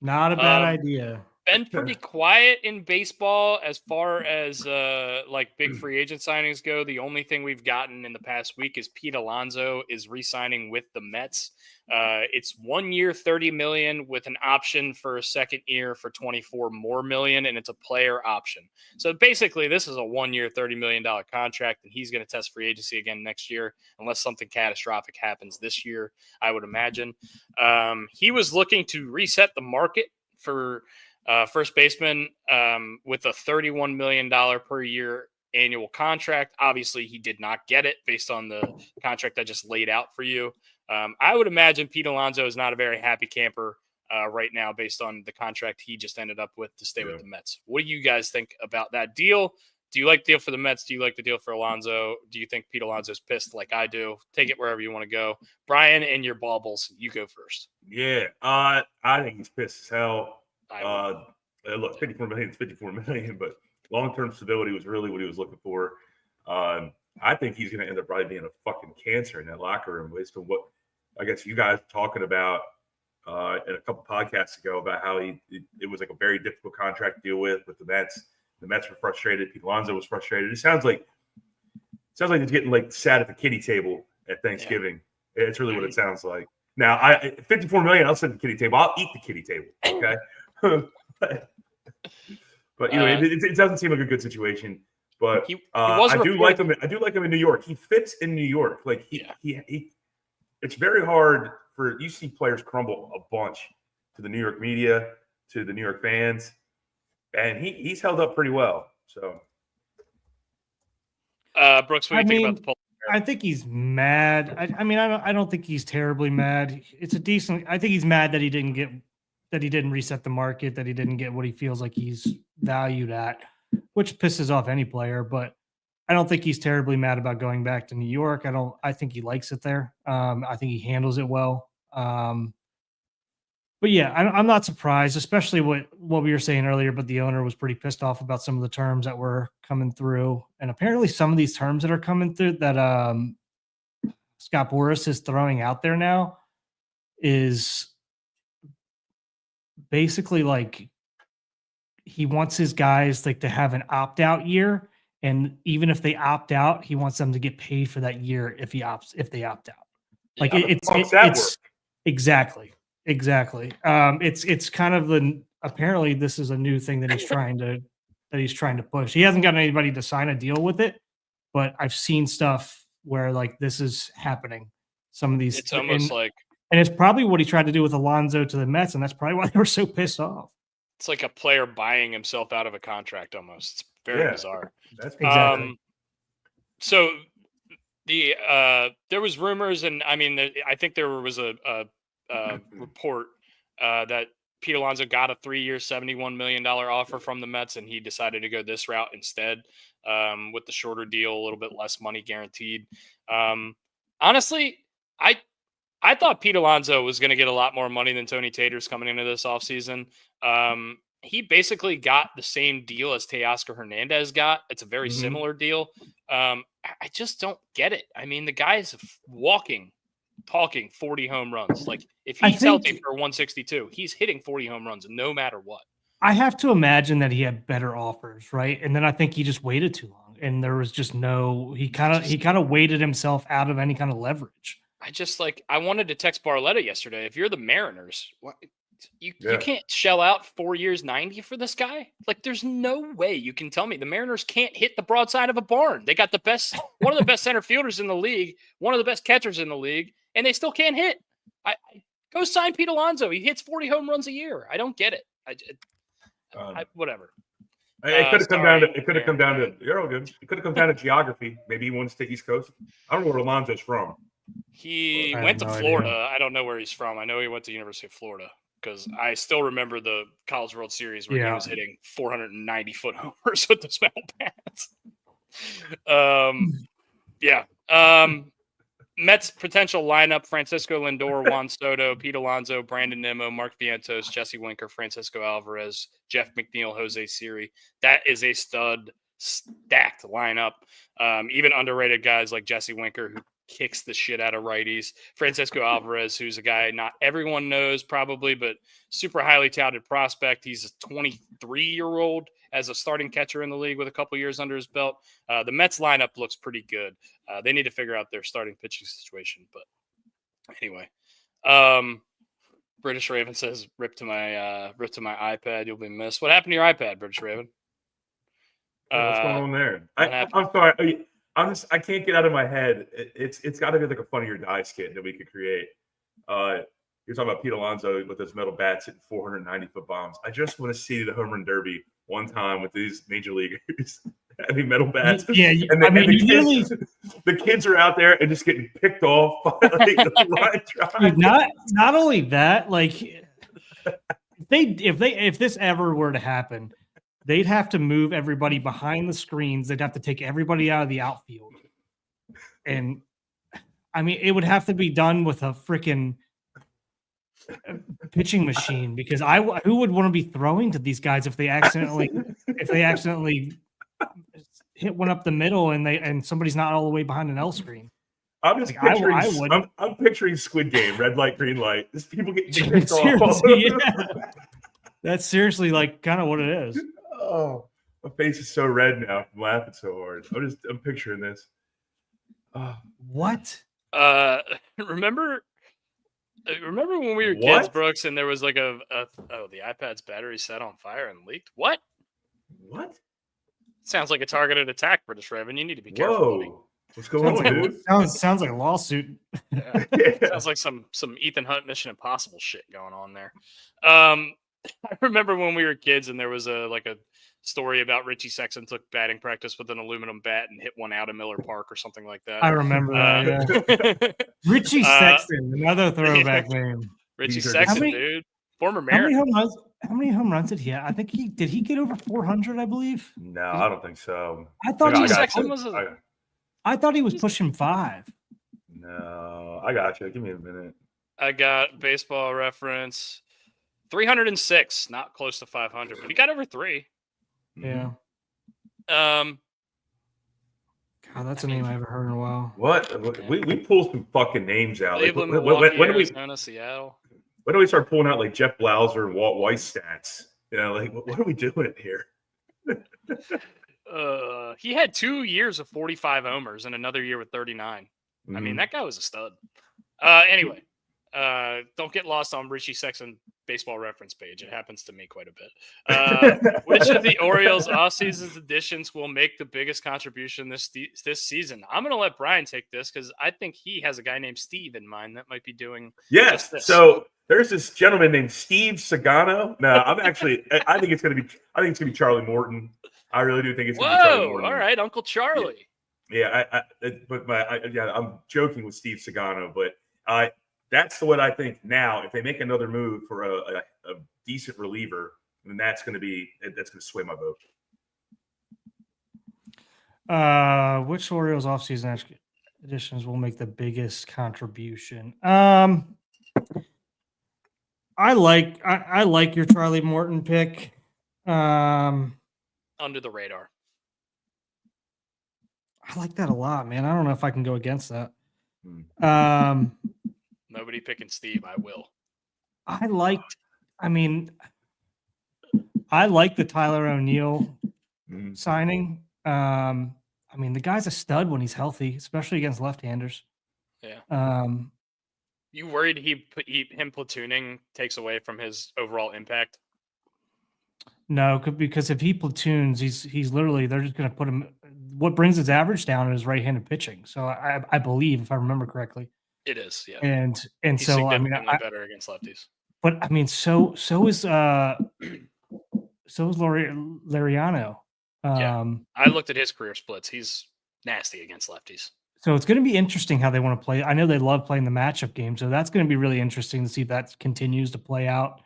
Not a bad idea. Been pretty quiet in baseball as far as like big free agent signings go. The only thing we've gotten in the past week is Pete Alonso is re-signing with the Mets. It's 1 year, $30 million with an option for a second year for $24 million, and it's a player option. So basically, this is a 1 year, $30 million contract, and he's going to test free agency again next year, unless something catastrophic happens this year, I would imagine. He was looking to reset the market for first baseman with a $31 million per year annual contract. Obviously, he did not get it based on the contract I just laid out for you. I would imagine Pete Alonso is not a very happy camper right now based on the contract he just ended up with to stay with the Mets. What do you guys think about that deal? Do you like the deal for the Mets? Do you like the deal for Alonso? Do you think Pete Alonso's pissed like I do? Take it wherever you want to go. Brian and your baubles, you go first. Yeah, I think he's pissed as hell. Look, 54 million is 54 million, but long-term stability was really what he was looking for. I think he's going to end up probably being a fucking cancer in that locker room based on what I guess you guys were talking about in a couple podcasts ago about how it was like a very difficult contract to deal with the Mets. The Mets were frustrated. Pete Alonso was frustrated. It sounds like he's getting like sat at the kiddie table at Thanksgiving. Yeah. It's really what it sounds like. Now, 54 million, I'll sit at the kiddie table. I'll eat the kiddie table. Okay. But you know, it doesn't seem like a good situation. But I do like him. I do like him in New York. He fits in New York. Like he it's very hard for you see players crumble a bunch to the New York media, to the New York fans, and he's held up pretty well. So, Brooks, what do you think about the poll? I think he's mad. I don't think he's terribly mad. It's a decent. I think he's mad that he didn't reset the market, that he didn't get what he feels like he's valued at, which pisses off any player. But I don't think he's terribly mad about going back to New York. I think he likes it there. I think he handles it well. But yeah, I'm not surprised, especially what we were saying earlier. But the owner was pretty pissed off about some of the terms that were coming through, and apparently some of these terms that are coming through that Scott Boras is throwing out there now is basically like he wants his guys like to have an opt-out year, and even if they opt out, he wants them to get paid for that year if they opt out. Like it's exactly. It's kind of apparently this is a new thing that he's trying to push. He hasn't gotten anybody to sign a deal with it, but I've seen stuff where like this is happening. Some of these, it's almost and it's probably what he tried to do with Alonso to the Mets, and that's probably why they were so pissed off. It's like a player buying himself out of a contract almost. It's very bizarre. That's exactly. So there was rumors, and I mean, I think there was a report that Pete Alonso got a 3-year, $71 million offer from the Mets, and he decided to go this route instead with the shorter deal, a little bit less money guaranteed. Honestly, I thought Pete Alonso was going to get a lot more money than Tony Taters coming into this offseason. he basically got the same deal as Teoscar Hernandez got. It's a very similar deal. I just don't get it. I mean, the guy's talking 40 home runs. Like, if he's healthy for 162, he's hitting 40 home runs no matter what. I have to imagine that he had better offers, right? And then I think he just waited too long, and there was just no. He kind of weighted himself out of any kind of leverage. I wanted to text Barletta yesterday. If you're the Mariners, you can't shell out 4 years, 90 for this guy. Like, there's no way you can tell me the Mariners can't hit the broadside of a barn. They got one of the best center fielders in the league, one of the best catchers in the league, and they still can't hit. I go sign Pete Alonso. He hits 40 home runs a year. I don't get it. Whatever. It could have come down to. It could have come down to. You're all good. It could have come down to geography. Maybe he wants to East Coast. I don't know where Alonso's from. He went to Florida. I don't know where he's from. I know he went to University of Florida because I still remember the College World Series where he was hitting 490-foot homers with those metal bats. Mets potential lineup: Francisco Lindor, Juan Soto, Pete Alonso, Brandon Nimmo, Mark Vientos, Jesse Winker, Francisco Alvarez, Jeff McNeil, Jose Siri. That is a stacked lineup. Even underrated guys like Jesse Winker, who kicks the shit out of righties. Francisco Alvarez, who's a guy not everyone knows probably, but super highly touted prospect. He's a 23-year-old as a starting catcher in the league with a couple years under his belt. The Mets lineup looks pretty good. They need to figure out their starting pitching situation. But anyway, British Raven says, rip to my iPad. You'll be missed. What happened to your iPad, British Raven? What's going on there? I'm sorry. I can't get out of my head. It's got to be like a Funny or Die skit that we could create. You're talking about Pete Alonso with those metal bats hitting 490-foot bombs. I just want to see the home run derby one time with these major leaguers having metal bats. Yeah, the kids are out there and just getting picked off by the line drive. Dude, not only that, like if this ever were to happen, they'd have to move everybody behind the screens. They'd have to take everybody out of the outfield. And I mean, it would have to be done with a freaking pitching machine, because who would want to be throwing to these guys if they accidentally hit one up the middle and somebody's not all the way behind an L screen. I'm just picturing. I'm picturing Squid Game, red light, green light. There's people getting picked off. That's seriously like kind of what it is. Oh, my face is so red now from laughing so hard. I'm picturing this. What? Remember when we were kids, Brooks, and there was like the iPad's battery set on fire and leaked? What? Sounds like a targeted attack, British Raven. You need to be careful. Buddy. What's going on, dude? Sounds like a lawsuit. Yeah. Sounds like some Ethan Hunt Mission Impossible shit going on there. I remember when we were kids and there was a story about Richie Sexton took batting practice with an aluminum bat and hit one out in Miller Park or something like that. I remember that. Yeah. Richie Sexton, another throwback name. Richie Sexton, dude, former Mariner. How many home runs did he have? I think he get over 400, I believe. No, I don't think so. I thought I thought he was pushing 5. No, I got you. Give me a minute. I got Baseball Reference. 306, not close to 500, but he got over 3. Yeah. God, that's a name I haven't heard in a while. What? We pulled some fucking names out. Cleveland, Milwaukee, Arizona, Seattle. When do we start pulling out like Jeff Blauser and Walt Weiss stats? You know, like what are we doing here? He had 2 years of 45 homers and another year with 39. I mean, that guy was a stud. Anyway, don't get lost on Richie Sexton Baseball Reference page. It happens to me quite a bit. Which of the Orioles offseason additions will make the biggest contribution this season? I'm going to let Brian take this because I think he has a guy named Steve in mind that might be doing just this. So there's this gentleman named Steve Sagano. No, I think it's going to be Charlie Morton. I really do think it's going to be Charlie Morton. All right, Uncle Charlie. Yeah, I'm joking with Steve Sagano, but that's what I think now. If they make another move for a decent reliever, then that's going to sway my vote. Which Orioles offseason additions will make the biggest contribution? I like your Charlie Morton pick. Under the radar. I like that a lot, man. I don't know if I can go against that. Nobody picking Steve. I will. I liked the Tyler O'Neill signing. The guy's a stud when he's healthy, especially against left-handers. Yeah. You worried him platooning takes away from his overall impact? No, because if he platoons, he's literally, they're just going to put him. What brings his average down is right-handed pitching. So I believe, if I remember correctly, it is. Yeah. And He's so significantly better against lefties. But so is Lariano. I looked at his career splits. He's nasty against lefties. So it's going to be interesting how they want to play. I know they love playing the matchup game, so that's going to be really interesting to see if that continues to play out.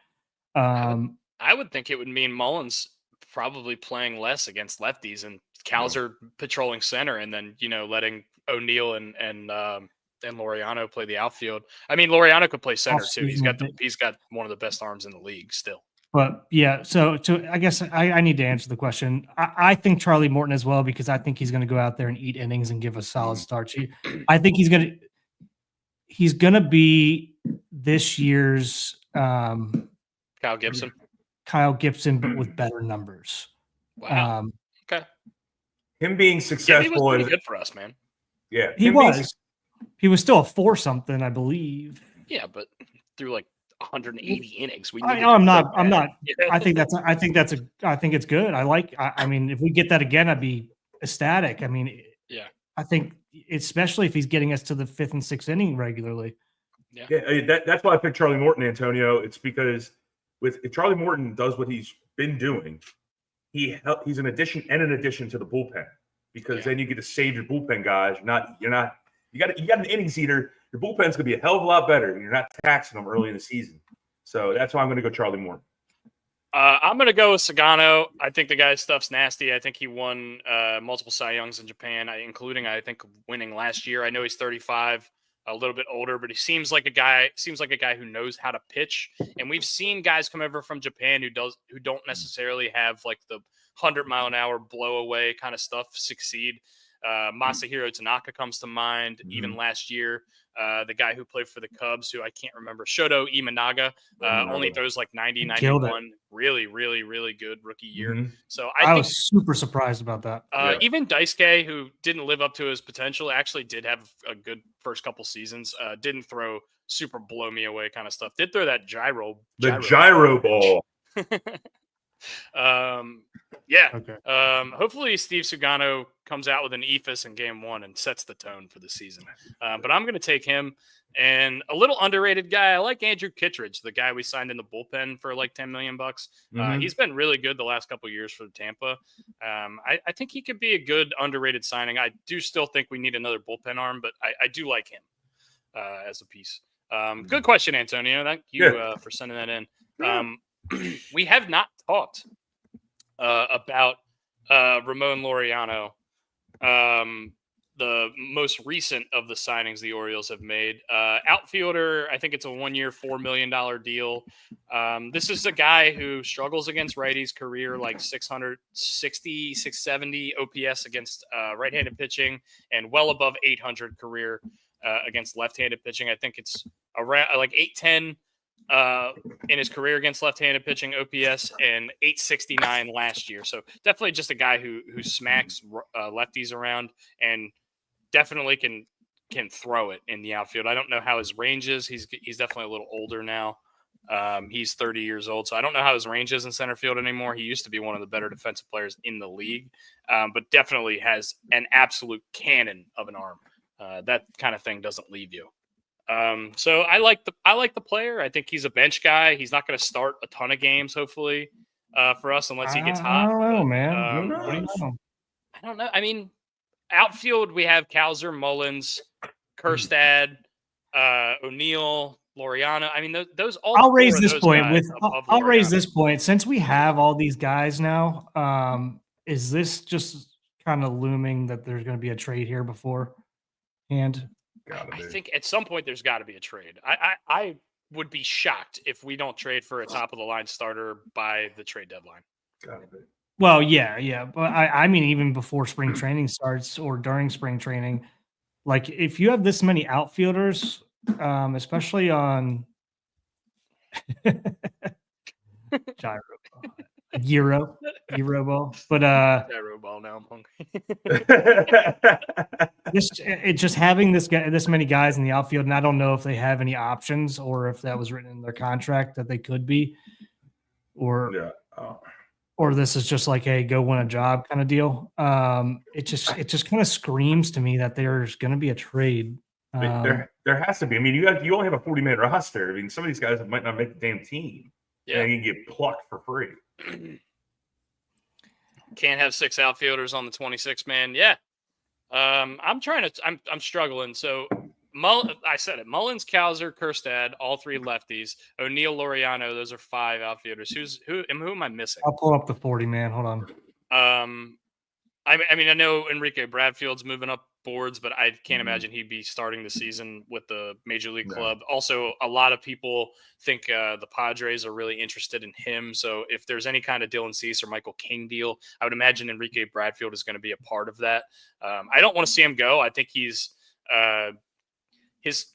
I would think it would mean Mullins probably playing less against lefties and Cowser patrolling center, and then letting O'Neill and Laureano play the outfield. I mean, Laureano could play center too. He's got one of the best arms in the league still. But yeah, so I guess I need to answer the question. I think Charlie Morton as well, because I think he's going to go out there and eat innings and give a solid start. I think he's going to be this year's Kyle Gibson. But with better numbers. Wow. Okay. Him being successful he was pretty good for us, man. Yeah, he was. He was still a 4-something, I believe. Yeah, but through like 180 innings. I'm not. I think it's good. I mean, if we get that again, I'd be ecstatic. I mean, yeah. I think especially if he's getting us to the 5th and 6th inning regularly. Yeah. That's why I picked Charlie Morton, Antonio. It's because if Charlie Morton does what he's been doing, he's an addition to the bullpen, because then you get to save your bullpen guys. You got an innings eater. Your bullpen's gonna be a hell of a lot better, and you're not taxing them early in the season. So that's why I'm gonna go Charlie Morton. I'm gonna go with Sagano. I think the guy's stuff's nasty. I think he won multiple Cy Youngs in Japan, including I think winning last year. I know he's 35. A little bit older, but he seems like a guy who knows how to pitch. And we've seen guys come over from Japan who don't necessarily have like the 100-mile-an-hour blow away kind of stuff succeed. Masahiro Tanaka comes to mind. Even last year, the guy who played for the Cubs, who I can't remember, Shoto Imanaga, only throws like 90, 91. Really, really, really good rookie year. So I was super surprised about that. Even Daisuke, who didn't live up to his potential, actually did have a good first couple seasons. Didn't throw super blow me away kind of stuff. Did throw that gyro ball. Okay. Hopefully Steve Sugano comes out with an ephus in game 1 and sets the tone for the season. But I'm going to take him. And a little underrated guy, I like Andrew Kittredge, the guy we signed in the bullpen for like $10 million. He's been really good the last couple of years for Tampa. I think he could be a good underrated signing. I do still think we need another bullpen arm, but I do like him as a piece. Good question, Antonio. Thank you for sending that in. We have not talked about Ramon Laureano, the most recent of the signings the Orioles have made. Outfielder, I think it's a 1-year, $4 million deal. This is a guy who struggles against righties, career like 660, 670 OPS against right-handed pitching, and well above 800 career against left-handed pitching. I think it's around like 810 in his career against left-handed pitching OPS, and 869 last year. So definitely just a guy who smacks lefties around and definitely can throw it in the outfield. I don't know how his range is. He's definitely a little older now. He's 30 years old, so I don't know how his range is in center field anymore. He used to be one of the better defensive players in the league, but definitely has an absolute cannon of an arm. That kind of thing doesn't leave you. So I like the player. I think he's a bench guy. He's not going to start a ton of games, hopefully, for us unless he gets hot. I don't know, man. I don't know. I mean, outfield we have Cowser, Mullins, Kerstad, O'Neill, Laureano. I mean, those all. I'll raise this point I'll raise this point. Since we have all these guys now, is this just kind of looming that there's going to be a trade here beforehand? I think at some point there's got to be a trade. I would be shocked if we don't trade for a top of the line starter by the trade deadline. Well, yeah, but I mean, even before spring training starts or during spring training, like if you have this many outfielders, especially on gyro, gyro ball, but Gyro ball now. I'm hungry. just having this many guys in the outfield, and I don't know if they have any options or if that was written in their contract that they could be, or or this is just like, hey, go win a job kind of deal. It just kind of screams to me that there's going to be a trade. There has to be. I mean, you only have a 40-man roster. I mean, some of these guys might not make the damn team. Yeah, and you can get plucked for free. Can't have 6 outfielders on the 26-man. Yeah, I'm struggling. So I said it. Mullins, Cowser, Kerstad, all 3 lefties. O'Neill, Laureano. Those are 5 outfielders. Who am I missing? I'll pull up the 40-man. Hold on. I mean, I know Enrique Bradfield's moving up boards, but I can't imagine he'd be starting the season with the major league club. Also, a lot of people think the Padres are really interested in him. So if there's any kind of Dylan Cease or Michael King deal, I would imagine Enrique Bradfield is going to be a part of that. I don't want to see him go. I think he's his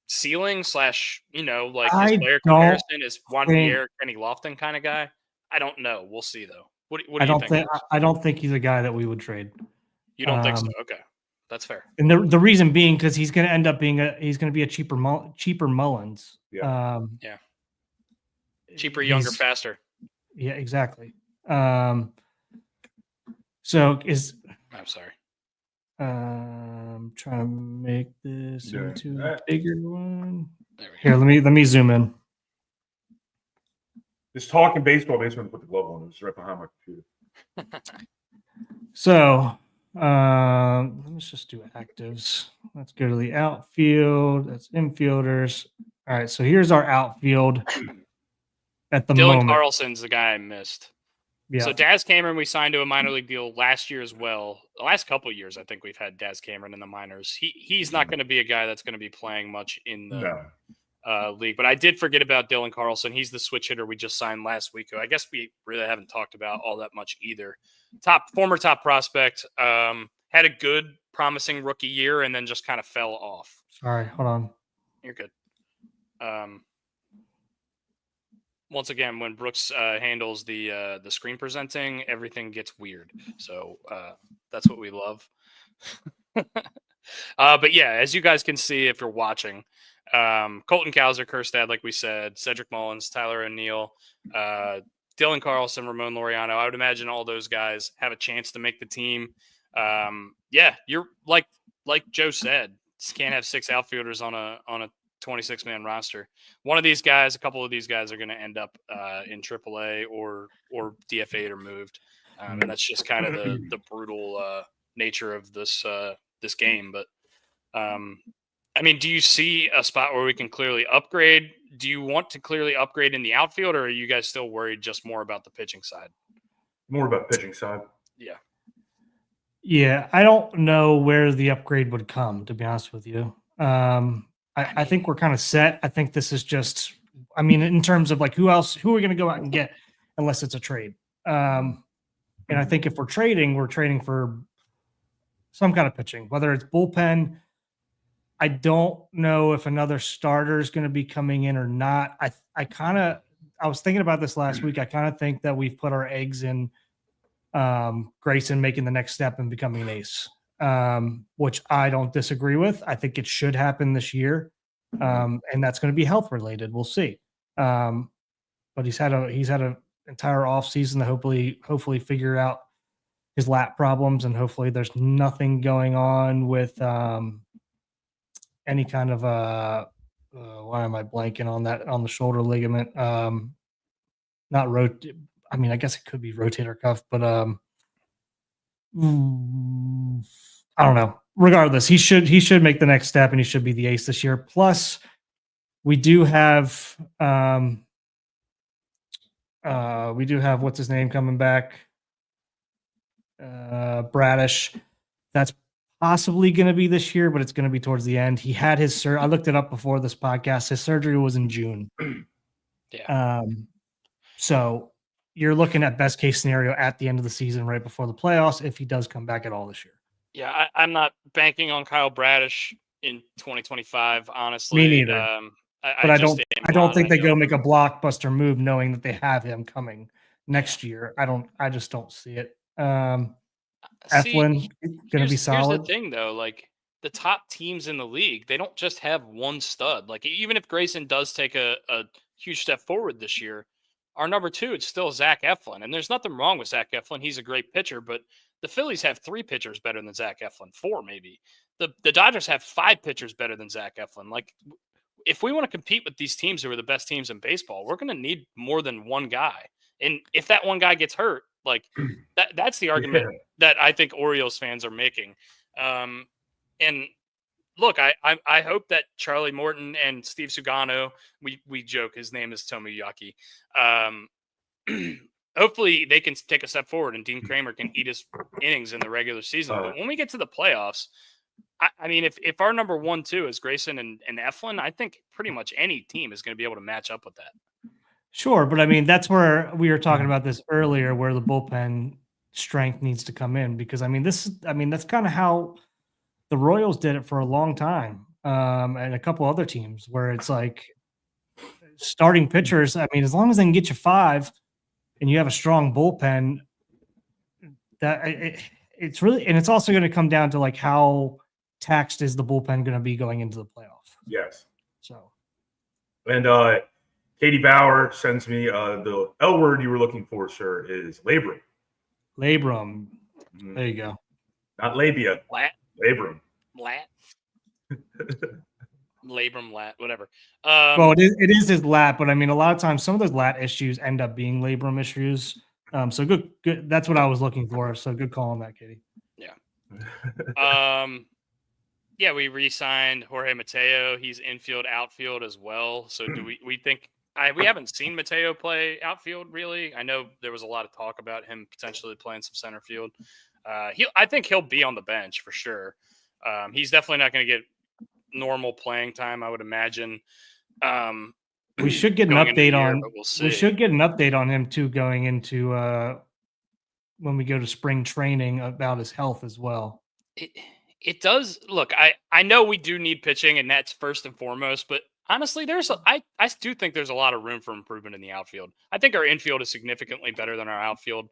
ceiling / his player comparison is Juan Pierre, Kenny Lofton kind of guy. I don't know. We'll see though. What do you think? I don't think he's a guy that we would trade. You don't think so? Okay, that's fair. And the reason being because he's going to end up being he's going to be a cheaper Mullins. Yeah. Cheaper, younger, faster. Yeah, exactly. So I'm sorry. Trying to make this into a bigger one. Here, let me zoom in. Just talking baseball makes me put the glove on. It's right behind my computer. So let's just do actives. Let's go to the outfield. That's infielders. All right. So here's our outfield at the moment. Dylan Carlson's the guy I missed. Yeah. So Daz Cameron, we signed to a minor league deal last year as well. The last couple of years, I think we've had Daz Cameron in the minors. He's not going to be a guy that's going to be playing much in the league. But I did forget about Dylan Carlson. He's the switch hitter we just signed last week. I guess we really haven't talked about all that much either. Former top prospect, had a good, promising rookie year, and then just kind of fell off. Sorry, hold on. You're good. Once again, when Brooks handles the screen presenting, everything gets weird. So that's what we love. But yeah, as you guys can see if you're watching, Colton Cowser, Kerstad, like we said, Cedric Mullins, Tyler O'Neill, Dylan Carlson, Ramon Laureano. I would imagine all those guys have a chance to make the team. Yeah, you're like Joe said, just can't have 6 outfielders on a 26-man roster. One of these guys, a couple of these guys are going to end up in AAA or DFA'd or moved. And that's just kind of the brutal nature of this game. But I mean, do you see a spot where we can clearly upgrade? Do you want to clearly upgrade in the outfield, or are you guys still worried just more about the pitching side? More about pitching side. Yeah. Yeah, I don't know where the upgrade would come, to be honest with you. I think we're kind of set. I think this is just, I mean, in terms of like who are we going to go out and get unless it's a trade? And I think if we're trading for some kind of pitching, whether it's bullpen. I don't know if another starter is going to be coming in or not. I was thinking about this last week. I kind of think that we've put our eggs in Grayson making the next step and becoming an ace, which I don't disagree with. I think it should happen this year, and that's going to be health related. We'll see. But he's had an entire off season to hopefully figure out his lat problems, and hopefully there's nothing going on with any kind of why am I blanking on that on the shoulder ligament? I mean, I guess it could be rotator cuff, but I don't know. Regardless, he should make the next step, and he should be the ace this year. Plus, we do have what's his name coming back, Bradish. That's possibly going to be this year, but it's going to be towards the end. He had his I looked it up before this podcast. His surgery was in June. Yeah. So you're looking at best case scenario at the end of the season, right before the playoffs, if he does come back at all this year. Yeah, I'm not banking on Kyle Bradish in 2025. Honestly, Me neither. But I don't think they go make a blockbuster move knowing that they have him coming next year. I just don't see it. Eflin going to be solid. Here's the thing, though. Like, the top teams in the league, they don't just have one stud. Like, even if Grayson does take a huge step forward this year, our number 2, it's still Zach Eflin. And there's nothing wrong with Zach Eflin. He's a great pitcher, but the Phillies have 3 pitchers better than Zach Eflin, 4 maybe. The Dodgers have 5 pitchers better than Zach Eflin. Like, if we want to compete with these teams who are the best teams in baseball, we're going to need more than one guy. And if that one guy gets hurt, like that's the argument that I think Orioles fans are making. And look, I hope that Charlie Morton and Steve Sugano, we joke his name is Tomoyaki. Hopefully they can take a step forward and Dean Kramer can eat his innings in the regular season. But when we get to the playoffs, I mean, if our number 1, 2 is Grayson and Eflin, I think pretty much any team is going to be able to match up with that. Sure, but I mean, that's where we were talking about this earlier, where the bullpen strength needs to come in, because I mean, that's kind of how the Royals did it for a long time, and a couple other teams where it's like starting pitchers. I mean, as long as they can get you 5 and you have a strong bullpen, it's really, and it's also going to come down to like how taxed is the bullpen going to be going into the playoff. Yes. So, and Katie Bauer sends me the L word you were looking for, sir, is labrum. Labrum. There you go. Not labia. Lat. Labrum. Lat. Labrum, lat, whatever. Well, it is his lat, but I mean, a lot of times some of those lat issues end up being labrum issues. So good. That's what I was looking for. So good call on that, Katie. Yeah. Yeah, we re-signed Jorge Mateo. He's infield, outfield as well. So do we think we haven't seen Mateo play outfield really? I know there was a lot of talk about him potentially playing some center field. I think he'll be on the bench for sure. He's definitely not going to get normal playing time, I would imagine. We should get an update on. We'll see. We should get an update on him too going into when we go to spring training about his health as well. It does look. I know we do need pitching, and that's first and foremost. But honestly, I do think there's a lot of room for improvement in the outfield. I think our infield is significantly better than our outfield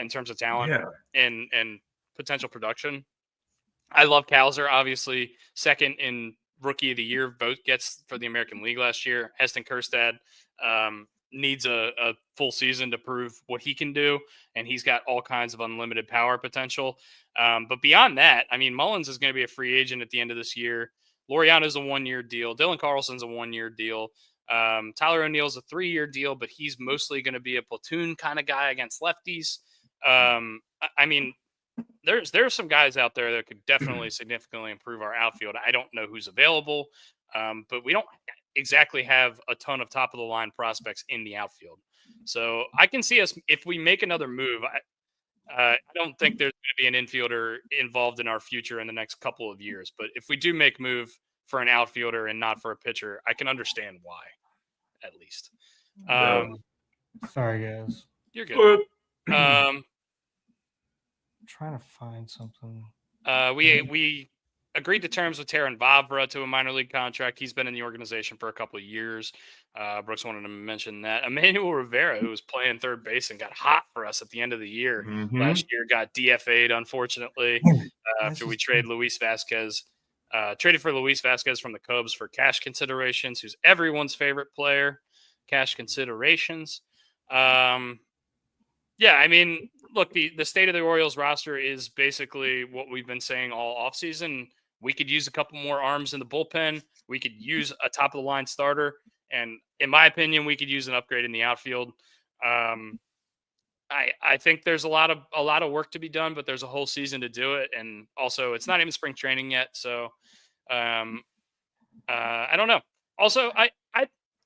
in terms of talent and potential production. I love Kowser, obviously second in Rookie of the Year vote gets for the American League last year. Heston Kjerstad needs a full season to prove what he can do, and he's got all kinds of unlimited power potential. But beyond that, I mean, Mullins is going to be a free agent at the end of this year. Laureano's a 1-year deal. Dylan Carlson's a 1-year deal. Tyler O'Neill's a 3-year deal, but he's mostly going to be a platoon kind of guy against lefties. I mean, there's some guys out there that could definitely significantly improve our outfield. I don't know who's available, but we don't exactly have a ton of top of the line prospects in the outfield. So I can see us, if we make another move, I don't think there's going to be an infielder involved in our future in the next couple of years. But if we do make move for an outfielder and not for a pitcher, I can understand why, at least. Sorry, guys. You're good. I'm trying to find something. We agreed to terms with Taron Vavra to a minor league contract. He's been in the organization for a couple of years. Brooks wanted to mention that. Emmanuel Rivera, who was playing third base and got hot for us at the end of the year last year, got DFA'd, unfortunately, after we traded for Luis Vasquez from the Cubs for cash considerations, who's everyone's favorite player, cash considerations. Yeah, I mean, look, the state of the Orioles roster is basically what we've been saying all offseason. We could use a couple more arms in the bullpen. We could use a top-of-the-line starter. And in my opinion, we could use an upgrade in the outfield. I think there's a lot of work to be done, but there's a whole season to do it. And also, it's not even spring training yet. So I don't know. Also,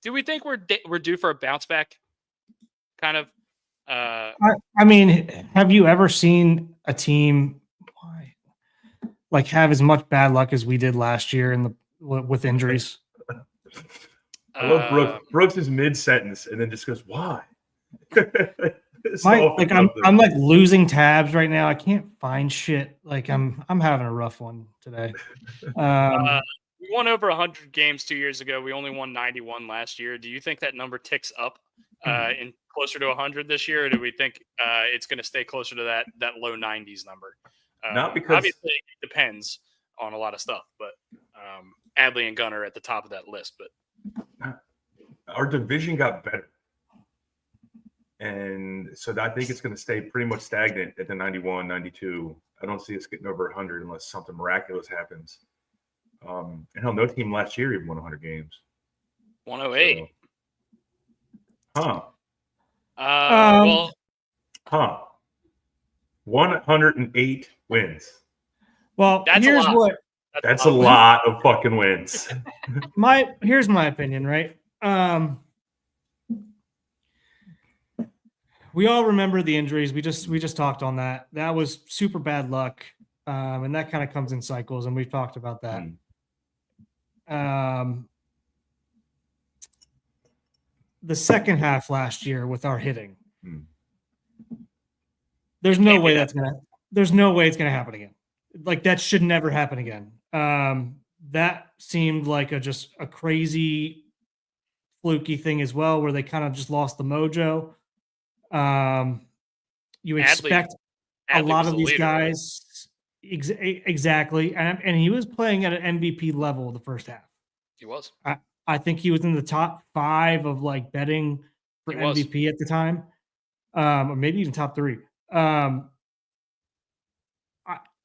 do we think we're due for a bounce back? Kind of. I mean, have you ever seen a team like have as much bad luck as we did last year with injuries? I love Brooks' mid-sentence and then just goes, why? I'm like losing tabs right now. I can't find shit. Like I'm having a rough one today. We won over 100 games 2 years ago. We only won 91 last year. Do you think that number ticks up in closer to 100 this year, or do we think it's going to stay closer to that low 90s number? Not because obviously it depends on a lot of stuff, but Adley and Gunnar are at the top of that list. But our division got better. And so I think it's going to stay pretty much stagnant at the 91, 92. I don't see us getting over 100 unless something miraculous happens. And hell, no team last year even won 100 games. 108. So, well, 108 wins. Well, here's what. That's a lot of fucking wins. Here's my opinion, right? We all remember the injuries. We just talked on that. That was super bad luck, and that kind of comes in cycles, and we've talked about that. The second half last year with our hitting, there's no way it's gonna happen again. Like that should never happen again. That seemed like just a crazy fluky thing as well, where they kind of just lost the mojo. You expect Adley a lot of these guys exactly, and he was playing at an MVP level the first half. He was. I think he was in the top 5 of like betting for MVP at the time, or maybe even top 3.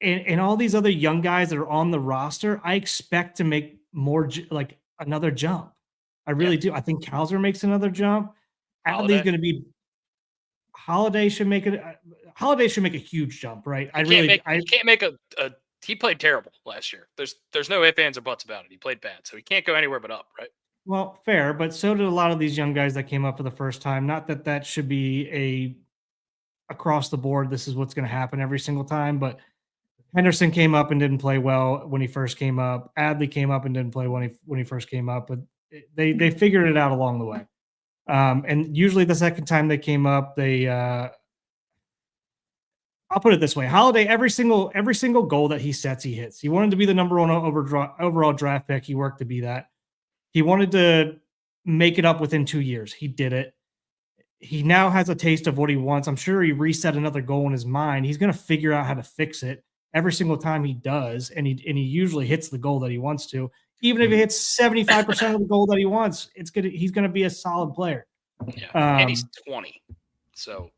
And all these other young guys that are on the roster, I expect to make more like another jump. I really do. I think Kalser makes another jump. Adley's going to be. Holiday should make it. Holiday should make a huge jump, right? He can't make a. He played terrible last year. There's no ifs, ands, or buts about it. He played bad, so he can't go anywhere but up, right? Well, fair, but so did a lot of these young guys that came up for the first time. Not that should be across the board. This is what's going to happen every single time, but Henderson came up and didn't play well when he first came up. Adley came up and didn't play when he first came up, but they figured it out along the way. And usually the second time they came up, I'll put it this way: Holiday, every single goal that he sets, he hits. He wanted to be the number 1 overall draft pick. He worked to be that. He wanted to make it up within 2 years. He did it. He now has a taste of what he wants. I'm sure he reset another goal in his mind. He's going to figure out how to fix it every single time he does, and he usually hits the goal that he wants to. Even if he hits 75% of the goal that he wants, he's going to be a solid player. Yeah, and he's 20, so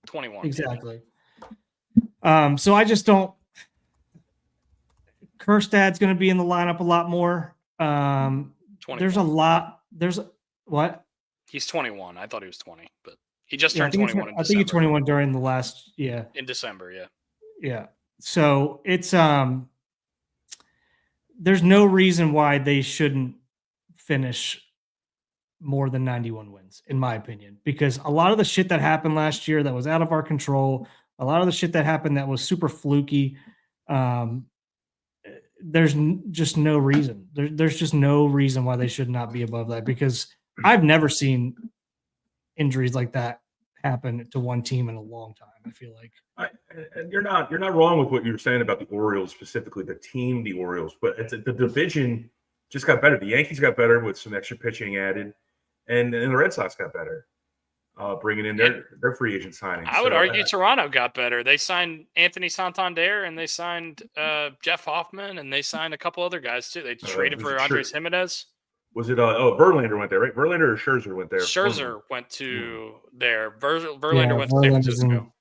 21 exactly. So I just don't. Kerstad's going to be in the lineup a lot more. There's a lot. There's what? He's 21. I thought he was 20, but he just turned 21. I think he's 21 during the last. Yeah. In December. Yeah. Yeah. So it's there's no reason why they shouldn't finish more than 91 wins, in my opinion, because a lot of the shit that happened last year that was out of our control, a lot of the shit that happened that was super fluky, there's just no reason. There's just no reason why they should not be above that, because I've never seen injuries like that happen to one team in a long time. I feel like. And you're not wrong with what you were saying about the Orioles, specifically the team, the Orioles, but the division just got better. The Yankees got better with some extra pitching added, and the Red Sox got better, bringing in their free agent signings. I would argue Toronto got better. They signed Anthony Santander, and they signed Jeff Hoffman, and they signed a couple other guys too. They traded for Andres Jimenez. Was it Verlander went there, right? Verlander or Scherzer went there? Scherzer went to there. Verlander went to San Francisco.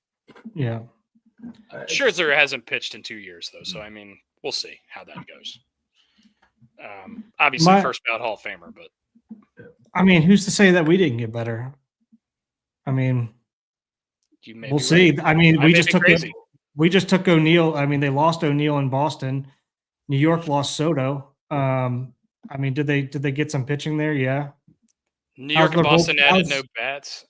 Yeah. Scherzer hasn't pitched in 2 years, though. So, I mean, we'll see how that goes. Obviously, first ballot Hall of Famer, but. I mean, who's to say that we didn't get better? I mean, we'll see. I mean, we just took O'Neill. I mean, they lost O'Neill in Boston. New York lost Soto. I mean, did they get some pitching there? Yeah. New York and Boston added no bats.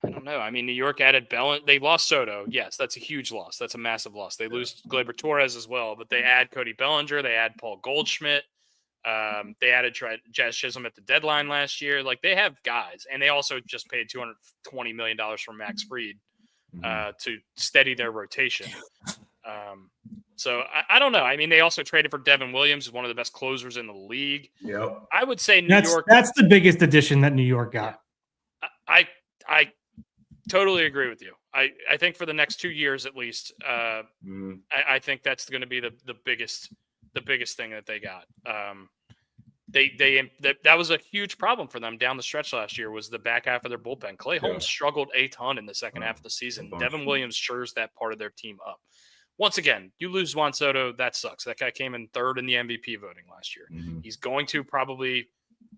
I don't know. I mean, New York added Bellinger. They lost Soto. Yes, that's a huge loss. That's a massive loss. They lose Gleyber Torres as well, but they add Cody Bellinger. They add Paul Goldschmidt. They added Jazz Chisholm at the deadline last year. Like, they have guys, and they also just paid $220 million for Max Fried to steady their rotation. So I don't know. I mean, they also traded for Devin Williams, who's one of the best closers in the league. Yep. I would say New York. That's the biggest addition that New York got. Yeah. I totally agree with you. I think for the next 2 years at least, I think that's going to be the biggest thing that they got. That was a huge problem for them down the stretch last year, was the back half of their bullpen. Clay Holmes struggled a ton in the second half of the season. Devin Williams shores that part of their team up. Once again, you lose Juan Soto, that sucks. That guy came in third in the MVP voting last year. He's going to probably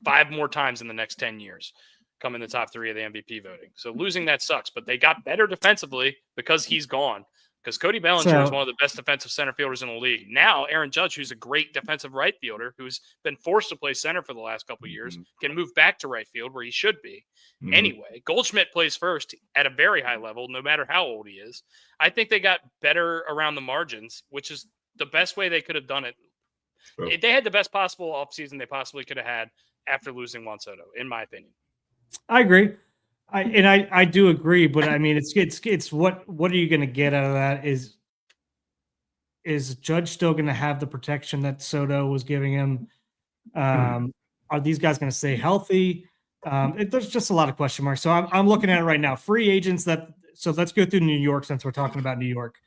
5 more times in the next 10 years come in the top 3 of the MVP voting. So losing that sucks, but they got better defensively because he's gone. Because Cody Bellinger is one of the best defensive center fielders in the league. Now, Aaron Judge, who's a great defensive right fielder, who's been forced to play center for the last couple of years, can move back to right field where he should be. Anyway, Goldschmidt plays first at a very high level, no matter how old he is. I think they got better around the margins, which is the best way they could have done it. They had the best possible offseason they possibly could have had after losing Juan Soto, in my opinion. I agree. I do agree, but I mean, it's what are you going to get out of that? Is Judge still going to have the protection that Soto was giving him? Are these guys going to stay healthy? There's just a lot of question marks. So I'm looking at it right now. Free agents so let's go through New York since we're talking about New York.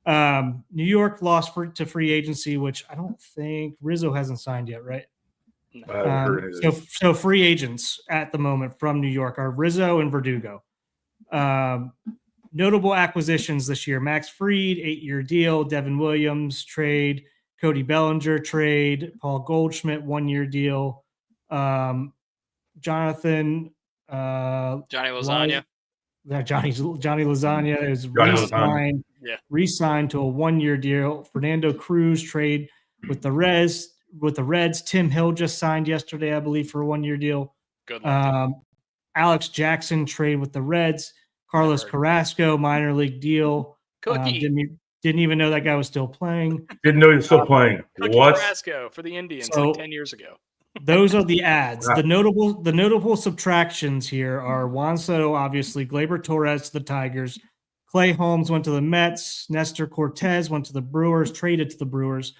New York lost to free agency, which I don't think Rizzo hasn't signed yet, right? So free agents at the moment from New York are Rizzo and Verdugo. Notable acquisitions this year: Max Fried, 8-year deal; Devin Williams trade; Cody Bellinger trade; Paul Goldschmidt, 1-year deal; Jonathan Johnny Lasagna. Johnny Lasagna is re-signed to a 1-year deal. Fernando Cruz trade with the Reds. Tim Hill just signed yesterday, I believe, for a 1-year deal. Good luck. Alex Jackson trade with the Reds. Carlos Carrasco, minor league deal. Didn't even know that guy was still playing. Didn't know he was still playing. What? Carrasco for the Indians 10 years ago. Those are the ads. The notable subtractions here are Juan Soto, obviously, Gleyber Torres to the Tigers. Clay Holmes went to the Mets. Nestor Cortez went to the Brewers, traded to the Brewers.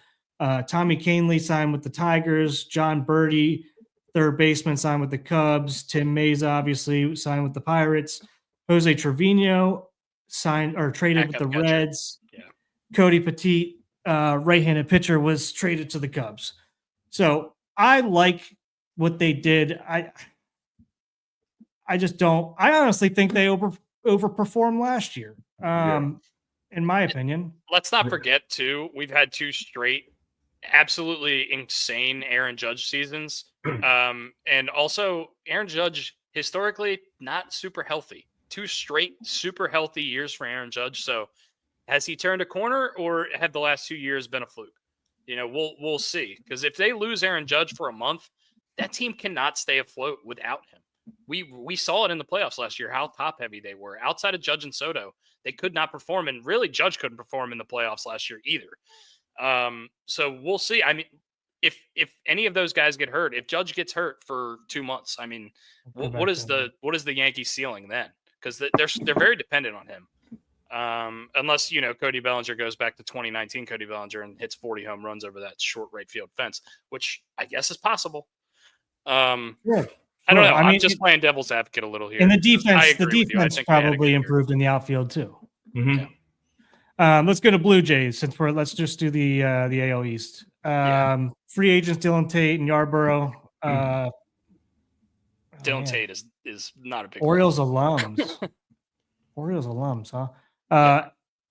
Tommy Kahnle signed with the Tigers. John Birdie, third baseman, signed with the Cubs. Tim Mayza, obviously, signed with the Pirates. Jose Trevino traded with the Reds. Yeah. Cody Petit, right-handed pitcher, was traded to the Cubs. So I like what they did. I just don't. I honestly think they overperformed last year. In my opinion. Let's not forget too, we've had 2 straight absolutely insane Aaron Judge seasons. And also Aaron Judge historically not super healthy. 2 straight super healthy years for Aaron Judge. So has he turned a corner, or have the last 2 years been a fluke? We'll see. Because if they lose Aaron Judge for a month, that team cannot stay afloat without him. We saw it in the playoffs last year, how top heavy they were. Outside of Judge and Soto, they could not perform, and really Judge couldn't perform in the playoffs last year either. So we'll see. I mean, if any of those guys get hurt, if Judge gets hurt for 2 months, I mean, what is the Yankees ceiling then? Because they're very dependent on him. Unless Cody Bellinger goes back to 2019 Cody Bellinger and hits 40 home runs over that short right field fence, which I guess is possible. I don't know. I'm just playing devil's advocate a little here. And the defense probably improved in the outfield too. Mm-hmm. Yeah. Let's go to Blue Jays let's just do the AL East. Free agents Dylan Tate and Yarborough. Dylan Tate is not a big Orioles alums. Huh?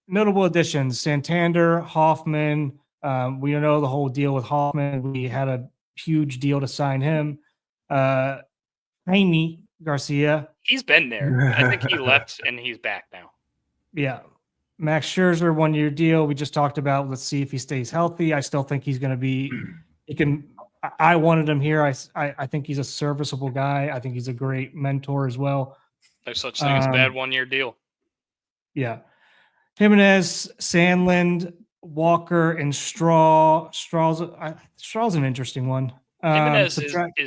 Notable additions: Santander, Hoffman. We know the whole deal with Hoffman. We had a huge deal to sign him. Jaime Garcia. He's been there. I think he left and he's back now. Yeah. Max Scherzer, 1-year deal. We just talked about. Let's see if he stays healthy. I still think he's going to be. I wanted him here. I think he's a serviceable guy. I think he's a great mentor as well. There's such thing as a bad 1-year deal. Yeah. Jimenez, Sandland, Walker and Straw's an interesting one. Jimenez Subtract.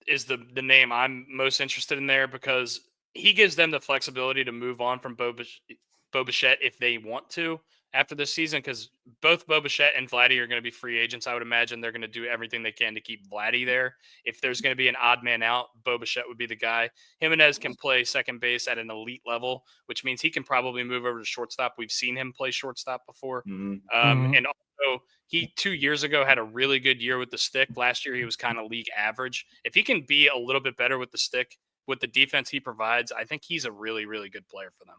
is the name I'm most interested in there because he gives them the flexibility to move on from Bo Bichette if they want to after this season, because both Bo Bichette and Vladdy are going to be free agents. I would imagine they're going to do everything they can to keep Vladdy there. If there's going to be an odd man out, Bo Bichette would be the guy. Jimenez can play second base at an elite level, which means he can probably move over to shortstop. We've seen him play shortstop before. And also, he 2 years ago had a really good year with the stick. Last year, he was kind of league average. If he can be a little bit better with the stick, with the defense he provides, I think he's a really, really good player for them.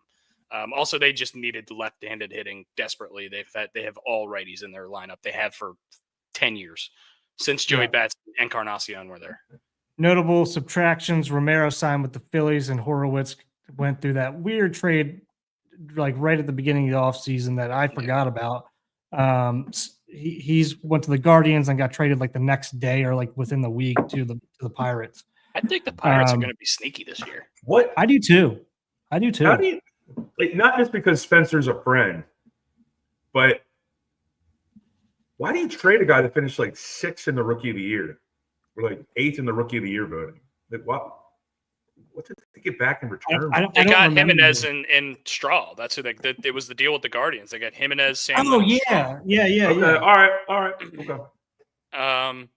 Also, they just needed left-handed hitting desperately. They have all righties in their lineup. They have for 10 years since Joey Bats and Encarnacion were there. Notable subtractions: Romero signed with the Phillies, and Horowitz went through that weird trade, like right at the beginning of the offseason that I forgot about. He's went to the Guardians and got traded like the next day or like within the week to the Pirates. I think the Pirates are going to be sneaky this year. What? I do too. How do you, like, not just because Spencer's a friend, but why do you trade a guy that finished like 6th in the Rookie of the Year or like 8th in the Rookie of the Year voting? Like, what did they get back in return? They got Jimenez and Straw. That's who it was the deal with the Guardians. They got Jimenez, Sam. Oh yeah. Okay. All right. Okay. I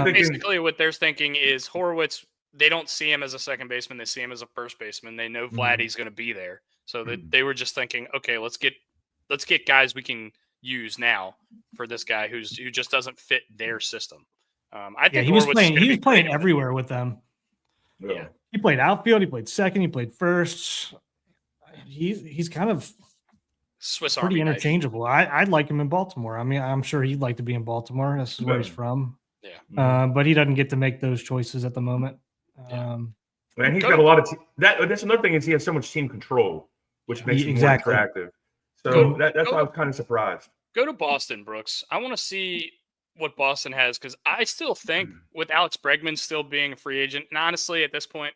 think basically what they're thinking is Horowitz. They don't see him as a second baseman. They see him as a first baseman. They know Vladdy's going to be there, so they were just thinking, okay, let's get guys we can use now for this guy who just doesn't fit their system. I think he was playing everywhere with them. Yeah. He played outfield. He played second. He played first. He's kind of Swiss pretty Army interchangeable. I'd like him in Baltimore. I mean, I'm sure he'd like to be in Baltimore. This is where he's from. Yeah. But he doesn't get to make those choices at the moment. And he's got a lot of that's another thing is he has so much team control, which makes him more attractive. So that's why I was kind of surprised. Go to Boston, Brooks. I want to see what Boston has, because I still think with Alex Bregman still being a free agent, and honestly, at this point,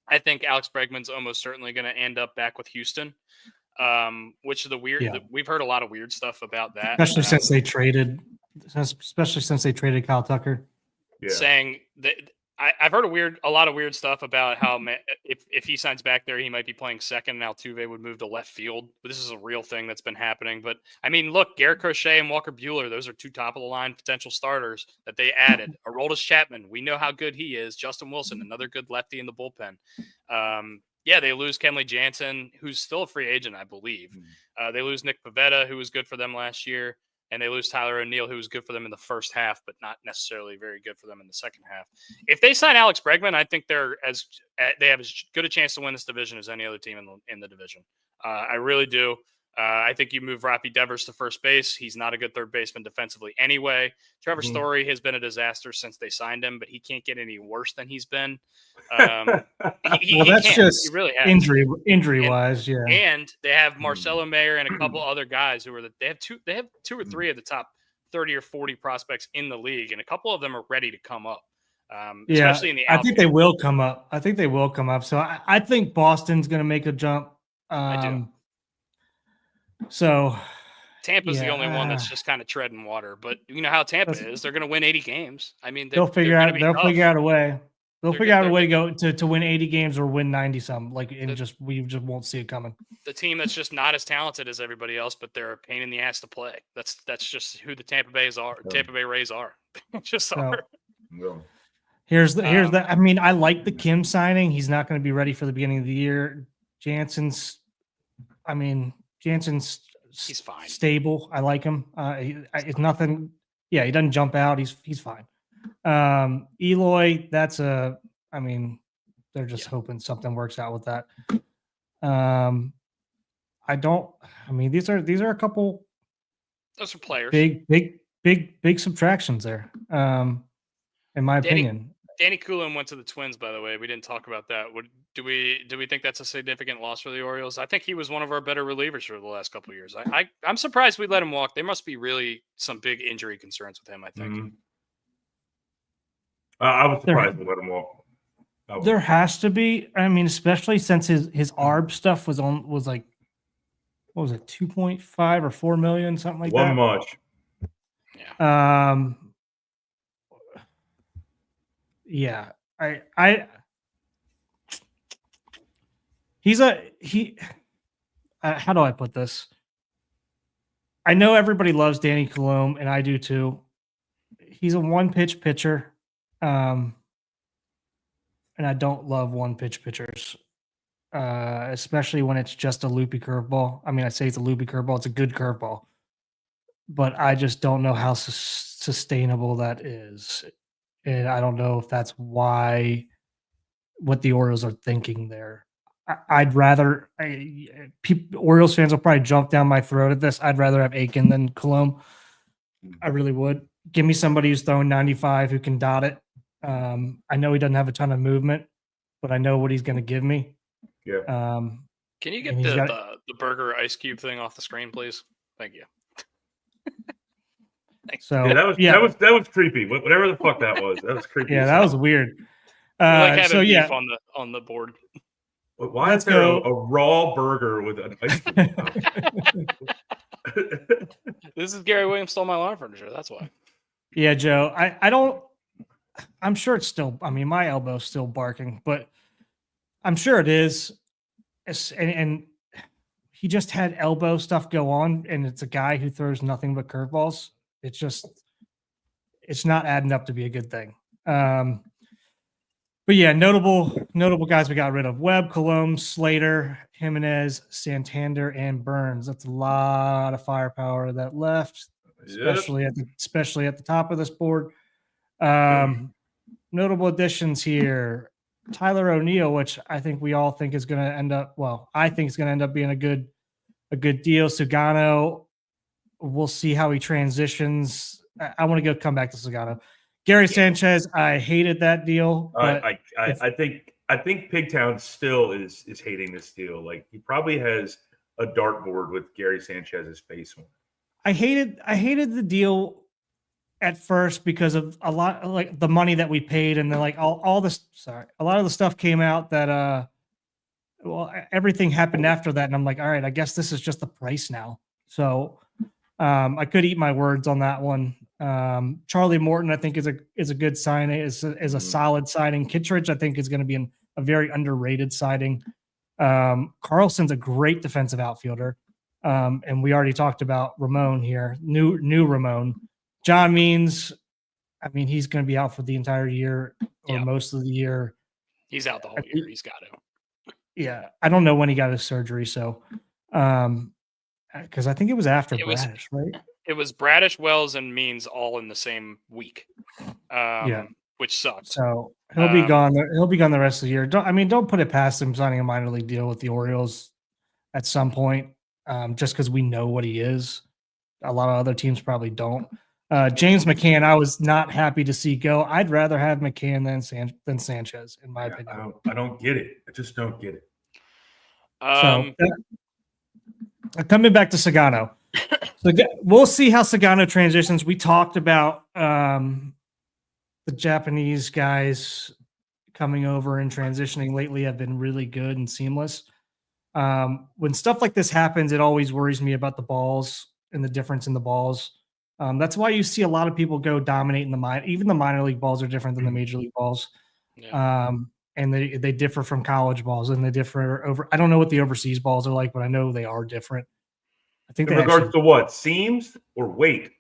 I think Alex Bregman's almost certainly going to end up back with Houston, which is the weird. We've heard a lot of weird stuff about that, especially since they traded Kyle Tucker. Yeah. Saying that I've heard a lot of weird stuff about how if he signs back there, he might be playing second, and Altuve would move to left field. But this is a real thing that's been happening. But I mean, look, Garrett Crochet and Walker Buehler; those are two top of the line potential starters that they added. Aroldis Chapman, we know how good he is. Justin Wilson, another good lefty in the bullpen. They lose Kenley Jansen, who's still a free agent, I believe. They lose Nick Pivetta, who was good for them last year. And they lose Tyler O'Neill, who was good for them in the first half, but not necessarily very good for them in the second half. If they sign Alex Bregman, I think they have as good a chance to win this division as any other team in the division. I really do. I think you move Rafi Devers to first base. He's not a good third baseman defensively anyway. Trevor Story has been a disaster since they signed him, but he can't get any worse than he's been. That's just really injury wise, yeah. And they have Marcelo Mayer and a couple other guys who they have two or three of the top 30 or 40 prospects in the league, and a couple of them are ready to come up. Especially in the outfield. I think they will come up. So I think Boston's going to make a jump. I do. So Tampa's the only one that's just kind of treading water, but you know how Tampa is. They're going to win 80 games. I mean, they'll figure out a way. They'll figure out a way to win 80 games or win 90 some. We just won't see it coming. The team that's just not as talented as everybody else, but they're a pain in the ass to play. That's just who the Tampa Bay Rays are. Just are. Here's the. I mean, I like the Kim signing. He's not going to be ready for the beginning of the year. Jansen's he's fine. Stable. I like him. It's nothing. Yeah, he doesn't jump out. He's fine. Eloy, they're just hoping something works out with that. These are a couple. Those are players. Big subtractions there. In my opinion. Danny Coulomb went to the Twins, by the way. We didn't talk about that. Do we think that's a significant loss for the Orioles? I think he was one of our better relievers for the last couple of years. I'm surprised we let him walk. There must be really some big injury concerns with him, I think. Mm-hmm. I was surprised we let him walk. There has to be. I mean, especially since his ARB stuff was like what was it, 2.5 or 4 million, something like One that. much. Yeah. Yeah, I he's a he. How do I put this? I know everybody loves Danny Colome, and I do too. He's a one pitch pitcher, and I don't love one pitch pitchers, especially when it's just a loopy curveball. I mean, I say it's a loopy curveball; it's a good curveball, but I just don't know how sustainable that is, and I don't know if that's why what the Orioles are thinking there. I'd rather Orioles fans will probably jump down my throat at this. I'd rather have Aiken than Colome. I really would. Give me somebody who's throwing 95 who can dot it. I know he doesn't have a ton of movement, but I know what he's going to give me. Yeah. Can you get and he's got- the burger ice cube thing off the screen, please? Thank you. So that was creepy. Whatever the fuck that was creepy. Yeah, that was weird. We like having so beef yeah, on the board. But why Let's is there go. a raw burger with an ice cream? This is Gary Williams stole my lawn furniture. That's why. Yeah, Joe. I don't. I'm sure it's still. I mean, my elbow's still barking, but I'm sure it is. And he just had elbow stuff go on, and it's a guy who throws nothing but curveballs. It's not adding up to be a good thing. But yeah, notable guys we got rid of: Webb, Colome, Slater, Jimenez, Santander, and Burns. That's a lot of firepower that left, especially at the top of this board. Notable additions here: Tyler O'Neill, which I think we all think is going to end up. Well, I think it's going to end up being a good deal. Sugano, we'll see how he transitions. I want to come back to Sugano. Gary Sanchez, I hated that deal. But I think Pigtown still is hating this deal. Like, he probably has a dartboard with Gary Sanchez's face on it. I hated the deal at first because of a lot, like the money that we paid, and then like all this. Sorry, a lot of the stuff came out that everything happened after that, and I'm like, all right, I guess this is just the price now. So I could eat my words on that one. Charlie Morton, I think, is a good signing, is a solid signing. Kittredge, I think, is going to be a very underrated signing. Carlson's a great defensive outfielder. And we already talked about Ramon here, new Ramon. John Means, I mean, he's going to be out for the entire year or most of the year. He's out the whole year. He's got to. Yeah, I don't know when he got his surgery, so because I think it was after Bradish, right? It was Bradish, Wells, and Means all in the same week. Which sucks. So he'll be gone. He'll be gone the rest of the year. Don't put it past him signing a minor league deal with the Orioles at some point, just because we know what he is. A lot of other teams probably don't. James McCann, I was not happy to see go. I'd rather have McCann than Sanchez, in my opinion. I don't get it. I just don't get it. Coming back to Sagano. So we'll see how Sagano transitions. We talked about the Japanese guys coming over and transitioning lately have been really good and seamless. When stuff like this happens, it always worries me about the balls and the difference in the balls. That's why you see a lot of people go dominate in the minor. Even the minor league balls are different than the major league balls. Yeah. And they differ from college balls, and they differ over. I don't know what the overseas balls are like, but I know they are different. I think in regards to what, seams or weight?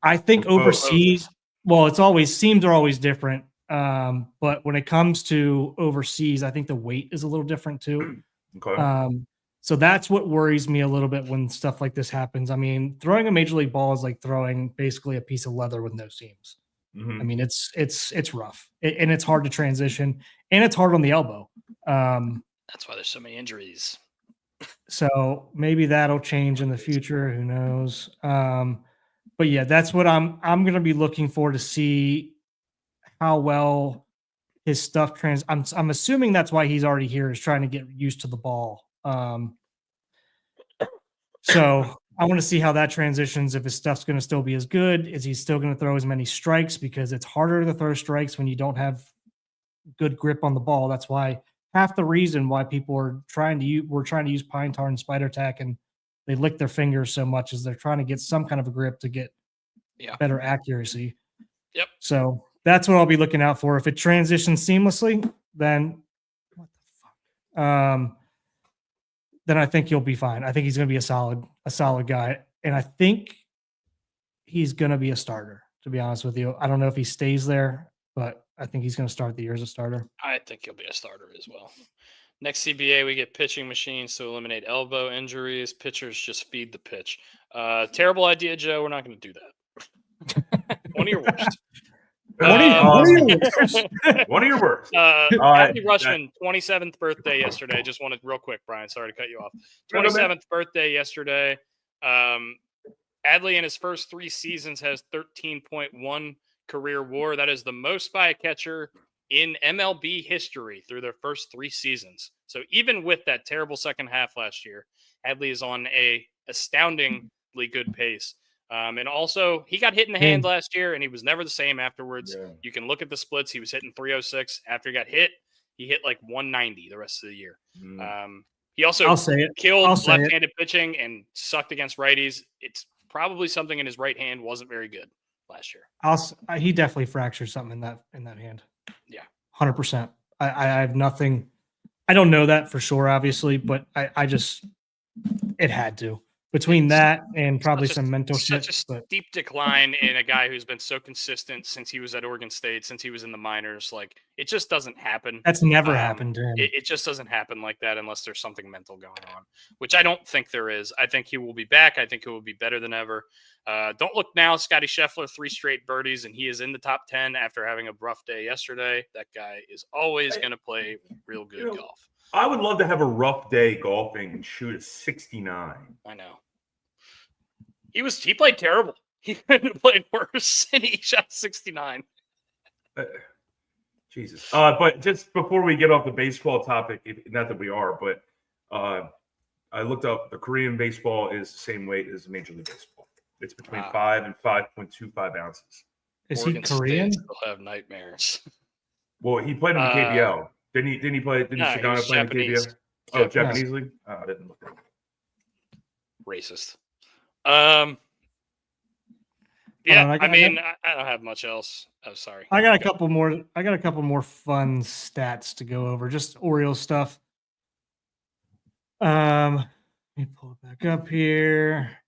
I think overseas. Well, seams are always different. But when it comes to overseas, I think the weight is a little different too. Okay. So that's what worries me a little bit when stuff like this happens. I mean, throwing a major league ball is like throwing basically a piece of leather with no seams. Mm-hmm. I mean, it's rough and it's hard to transition, and it's hard on the elbow. That's why there's so many injuries. So maybe that'll change in the future. Who knows? But yeah, that's what I'm going to be looking for to see how well his stuff I'm assuming that's why he's already here, is trying to get used to the ball. So I want to see how that transitions. If his stuff's going to still be as good, is he still going to throw as many strikes? Because it's harder to throw strikes when you don't have good grip on the ball. That's why half the reason why people are trying to use pine tar and spider tack and they lick their fingers so much as they're trying to get some kind of a grip to get better accuracy. Yep. So that's what I'll be looking out for. If it transitions seamlessly, then what the fuck? Then I think he'll be fine. I think he's going to be a solid guy, and I think he's going to be a starter. To be honest with you, I don't know if he stays there, but I think he's going to start the year as a starter. I think he'll be a starter as well. Next CBA, we get pitching machines to eliminate elbow injuries. Pitchers just feed the pitch. Terrible idea, Joe. We're not going to do that. One of your worst. One of your worst. Adley Rutschman, 27th birthday yesterday. Just wanted real quick, Brian. Sorry to cut you off. 27th birthday yesterday. Adley in his first 3 seasons has 13.1 career WAR. That is the most by a catcher in MLB history through their first 3 seasons. So even with that terrible second half last year, Adley is on a astoundingly good pace. And also, he got hit in the hand last year, and he was never the same afterwards. Yeah. You can look at the splits. He was hitting 306. After he got hit, he hit like 190 the rest of the year. He also killed left-handed pitching and sucked against righties. It's probably something in his right hand wasn't very good last year. He definitely fractured something in that hand. Yeah, 100%. I have nothing. I don't know that for sure, obviously, but I just it had to. Between that and probably some mental shit. Such a steep decline in a guy who's been so consistent since he was at Oregon State, since he was in the minors. Like, it just doesn't happen. That's never happened to him. It just doesn't happen like that unless there's something mental going on, which I don't think there is. I think he will be back. I think he will be better than ever. Don't look now. Scotty Scheffler, 3 straight birdies, and he is in the top 10 after having a rough day yesterday. That guy is always going to play real good golf. I would love to have a rough day golfing and shoot a 69. I know. He played terrible. He couldn't have played worse, and he shot 69. Jesus. But just before we get off the baseball topic, not that we are, but I looked up the Korean baseball is the same weight as Major League Baseball. It's between 5 and 5.25 ounces. Is Oregon he Korean? State still have nightmares. Well, he played in the KBL. Didn't he play? Didn't Shigano play in the KBL? Oh, Japanese league? Oh, I didn't look at it. Racist. Yeah, I don't have much else. Oh, sorry. I got a couple more fun stats to go over. Just Orioles stuff. Let me pull it back up here.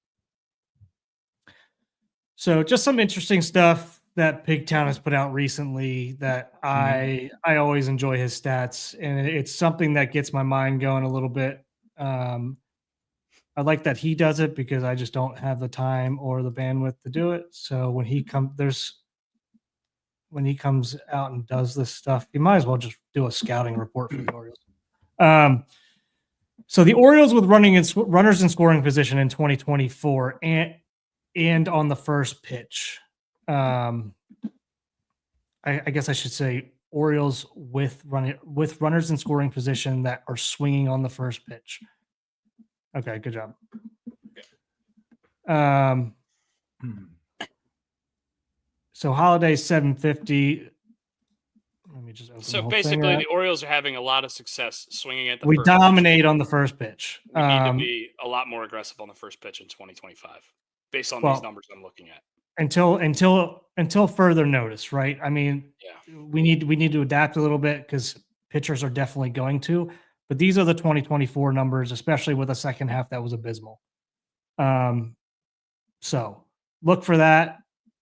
So just some interesting stuff that Pigtown has put out recently that I always enjoy his stats, and it's something that gets my mind going a little bit. I like that he does it because I just don't have the time or the bandwidth to do it. So when he comes out and does this stuff, you might as well just do a scouting report for the Orioles. So the Orioles with runners in scoring position in 2024 and on the first pitch. I guess I should say Orioles with runners in scoring position that are swinging on the first pitch. Okay, good job. So Holiday's 750. Let me just open so basically, the Orioles are having a lot of success swinging at the we first dominate pitch. On the first pitch. We need to be a lot more aggressive on the first pitch in 2025, based on these numbers I'm looking at. Until further notice, right? I mean, we need to adapt a little bit because pitchers are definitely going to. But these are the 2024 numbers, especially with a second half that was abysmal. So look for that.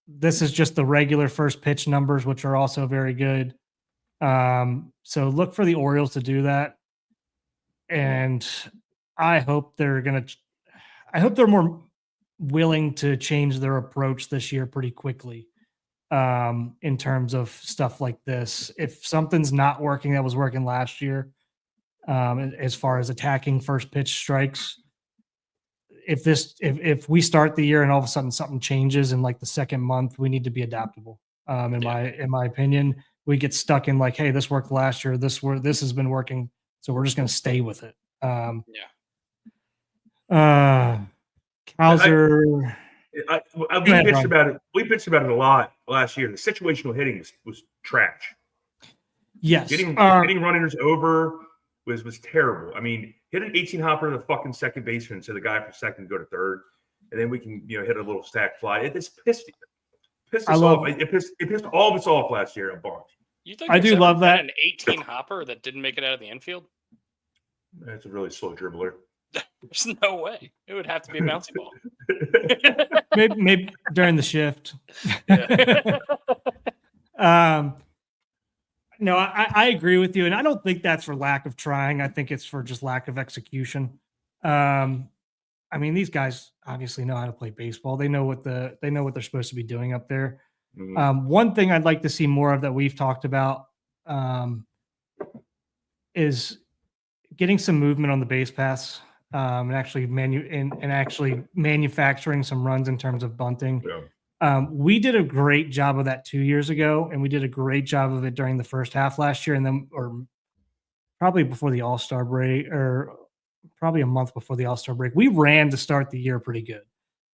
This is just the regular first pitch numbers, which are also very good. So look for the Orioles to do that. And I hope they're more willing to change their approach this year pretty quickly in terms of stuff like this. If something's not working that was working last year, as far as attacking first pitch strikes, if we start the year and all of a sudden something changes in like the second month, we need to be adaptable. In my opinion, we get stuck in like, hey, this worked last year, this has been working, so we're just going to stay with it. Cowser. We bitched about it a lot last year. The situational hitting was trash. Yes, hitting runners over. was terrible. I mean, hit an 18 hopper to the fucking second baseman so the guy from second go to third, and then we can hit a little stack fly. It just pissed us off. It pissed all of us off last year a bunch. You think I do love that an 18 hopper that didn't make it out of the infield? That's a really slow dribbler. There's no way. It would have to be a bouncy ball. maybe during the shift. No, I agree with you, and I don't think that's for lack of trying. I think it's for just lack of execution. I mean, these guys obviously know how to play baseball. They know what they're supposed to be doing up there. Mhm. One thing I'd like to see more of that we've talked about is getting some movement on the base pass and actually manufacturing some runs in terms of bunting. Yeah. We did a great job of that 2 years ago, and we did a great job of it during the first half last year, and then or probably before the All-Star break, or probably a month before the All-Star break. We ran to start the year pretty good,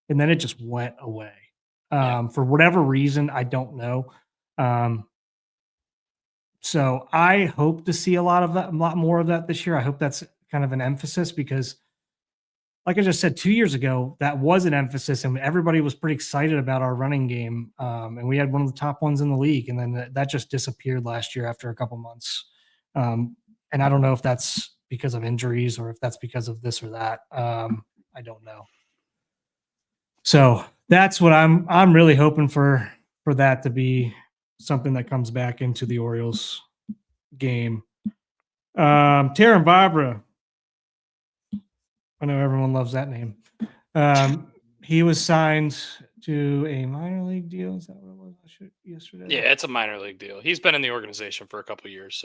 and then it just went away. For whatever reason, I don't know. So I hope to see a lot more of that this year. I hope that's kind of an emphasis because, like I just said, 2 years ago, that was an emphasis, and everybody was pretty excited about our running game. And we had one of the top ones in the league, and then that just disappeared last year after a couple months. And I don't know if that's because of injuries or if that's because of this or that. I don't know. So that's what I'm really hoping for that to be something that comes back into the Orioles game. Taron Vibra. I know everyone loves that name. He was signed to a minor league deal. Is that what it was yesterday? Yeah, it's a minor league deal. He's been in the organization for a couple of years,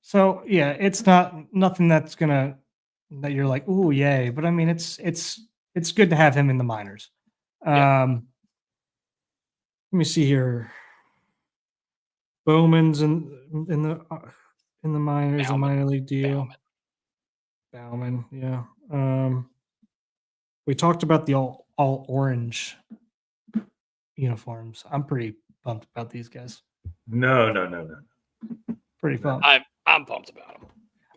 So yeah, it's nothing that you're like, ooh, yay. But I mean, it's good to have him in the minors. Let me see here. Bowman's in the minors, a minor league deal. Bauman, yeah. We talked about the all orange uniforms. I'm pretty pumped about these guys. No. Pretty pumped. I'm pumped about them.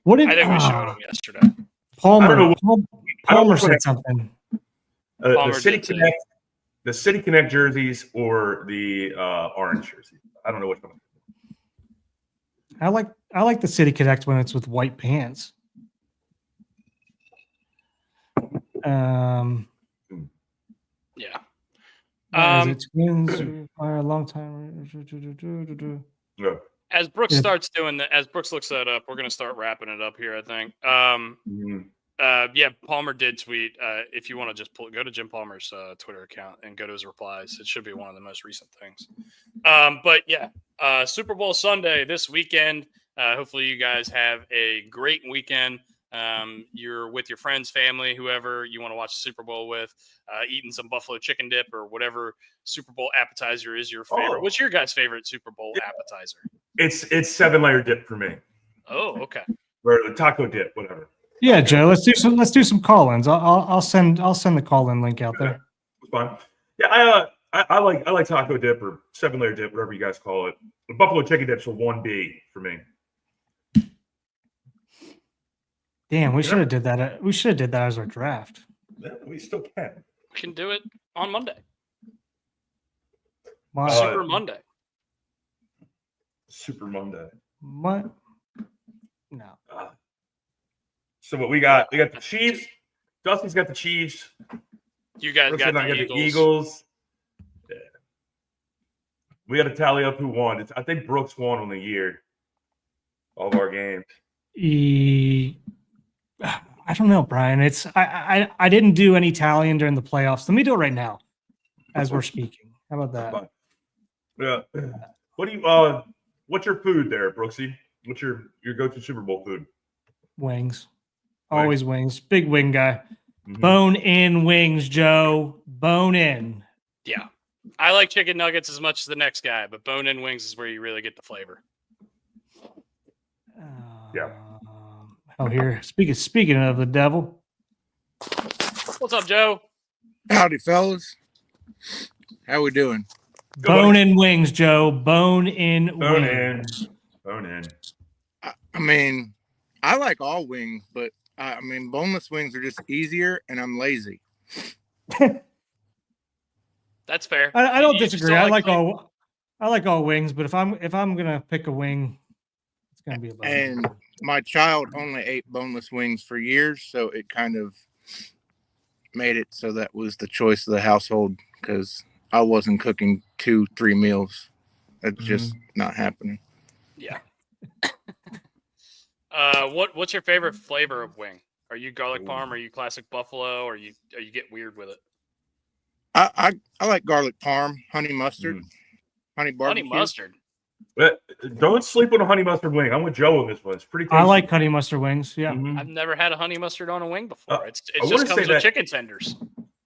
I think we showed them yesterday. Palmer said something. The City Connect jerseys or the orange jerseys. I don't know which one. I like the City Connect when it's with white pants. Yeah. Twins require a long time. Yeah. As Brooks starts doing that, as Brooks looks that up, we're going to start wrapping it up here, I think. Palmer did tweet. If you want to just go to Jim Palmer's Twitter account and go to his replies, it should be one of the most recent things. Super Bowl Sunday this weekend. Hopefully you guys have a great weekend. You're with your friends, family, whoever you want to watch the Super Bowl with, eating some buffalo chicken dip or whatever Super Bowl appetizer is your favorite. What's your guys' favorite Super Bowl appetizer? It's 7-layer dip for me. Oh, okay. Or the taco dip, whatever. Yeah, Joe. Let's do some call-ins. I'll send the call-in link out there. It's fine. Yeah, I like taco dip or 7-layer dip, whatever you guys call it. The buffalo chicken dip's a 1B for me. Damn, we should have did that. We should have did that as our draft. Yeah, we still can. We can do it on Monday. Wow. Super Monday. What? No. So what we got? We got the Chiefs. Dusty's got the Chiefs. You guys got the Eagles. Yeah. We got to tally up who won. I think Brooks won on the year. All of our games. I don't know, Brian. I didn't do any tallying during the playoffs. Let me do it right now, as we're speaking. How about that? Yeah. What's your food there, Brooksy? What's your go-to Super Bowl food? Wings. Always wings. Big wing guy. Mm-hmm. Bone-in wings, Joe. Bone-in. Yeah. I like chicken nuggets as much as the next guy, but bone-in wings is where you really get the flavor. Yeah. Oh, here. Speaking of the devil. What's up, Joe? Howdy, fellas. How we doing? Bone-in wings, Joe. Bone-in wings. Bone-in. I mean, I like all wings, but I mean, boneless wings are just easier, and I'm lazy. That's fair. I don't You just disagree. don't I like flavor. I like all wings, but if I'm gonna pick a wing, it's gonna be a bone. And my child only ate boneless wings for years, so it kind of made it so that was the choice of the household because I wasn't cooking 2-3 meals. That's just not happening. Yeah. What's your favorite flavor of wing? Are you garlic parm? Are you classic buffalo? Or you get weird with it? I like garlic parm, honey mustard, honey Honey barbecue. mustard. But don't sleep on a honey mustard wing. I'm with Joe on this one. It's pretty tasty. I like honey mustard wings. Yeah. I've never had a honey mustard on a wing before. It wanna just say comes with that- chicken tenders.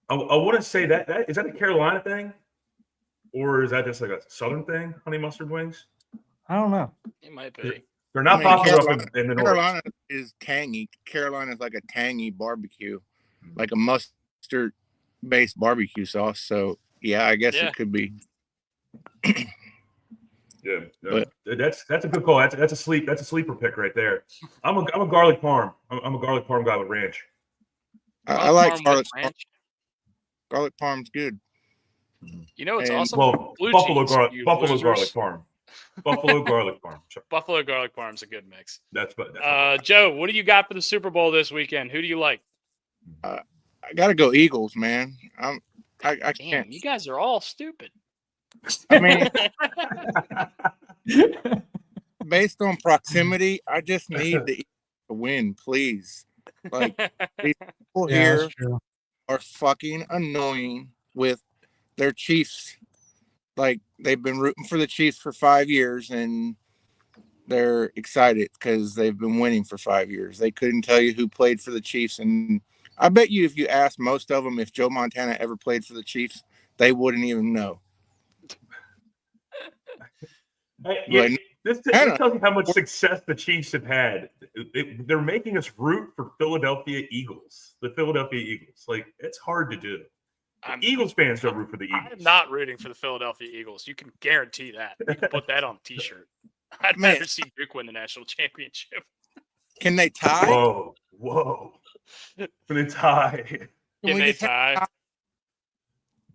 I want to say that is that a Carolina thing, or is that just like a Southern thing? Honey mustard wings. I don't know. It might be. They're not I mean, popular up in the north. Carolina is tangy. Carolina is like a tangy barbecue, like a mustard-based barbecue sauce. So yeah, I guess it could be. Yeah, no, that's a good call. That's a sleeper pick right there. I'm a garlic parm. I'm a garlic parm guy with ranch. I like garlic parm. parm. Garlic parm's good. You know what's And- awesome? Well, Blue buffalo cheese, garlic, you buffalo losers. garlic parm, buffalo garlic parm. Sure. Buffalo garlic parm's a good mix. That's Joe, what do you got for the Super Bowl this weekend? Who do you like? I gotta go Eagles, man. I Damn, can't. you guys are all stupid. I mean, based on proximity, I just need the Eagles to win, please. Like these people Yeah, here that's true. are fucking annoying with their Chiefs. Like they've been rooting for the Chiefs for 5 years and they're excited because they've been winning for 5 years. They couldn't tell you who played for the Chiefs, and I bet you if you asked most of them if Joe Montana ever played for the Chiefs, they wouldn't even know. This tells you how much success the Chiefs have had. They're making us root for Philadelphia Eagles. The Philadelphia Eagles. Like, it's hard to do. Eagles fans don't root for the Eagles. I'm not rooting for the Philadelphia Eagles. You can guarantee that. You can put that on a T-shirt. I'd rather see Duke win the national championship. Can they tie? Whoa. Can they tie? Can they tie?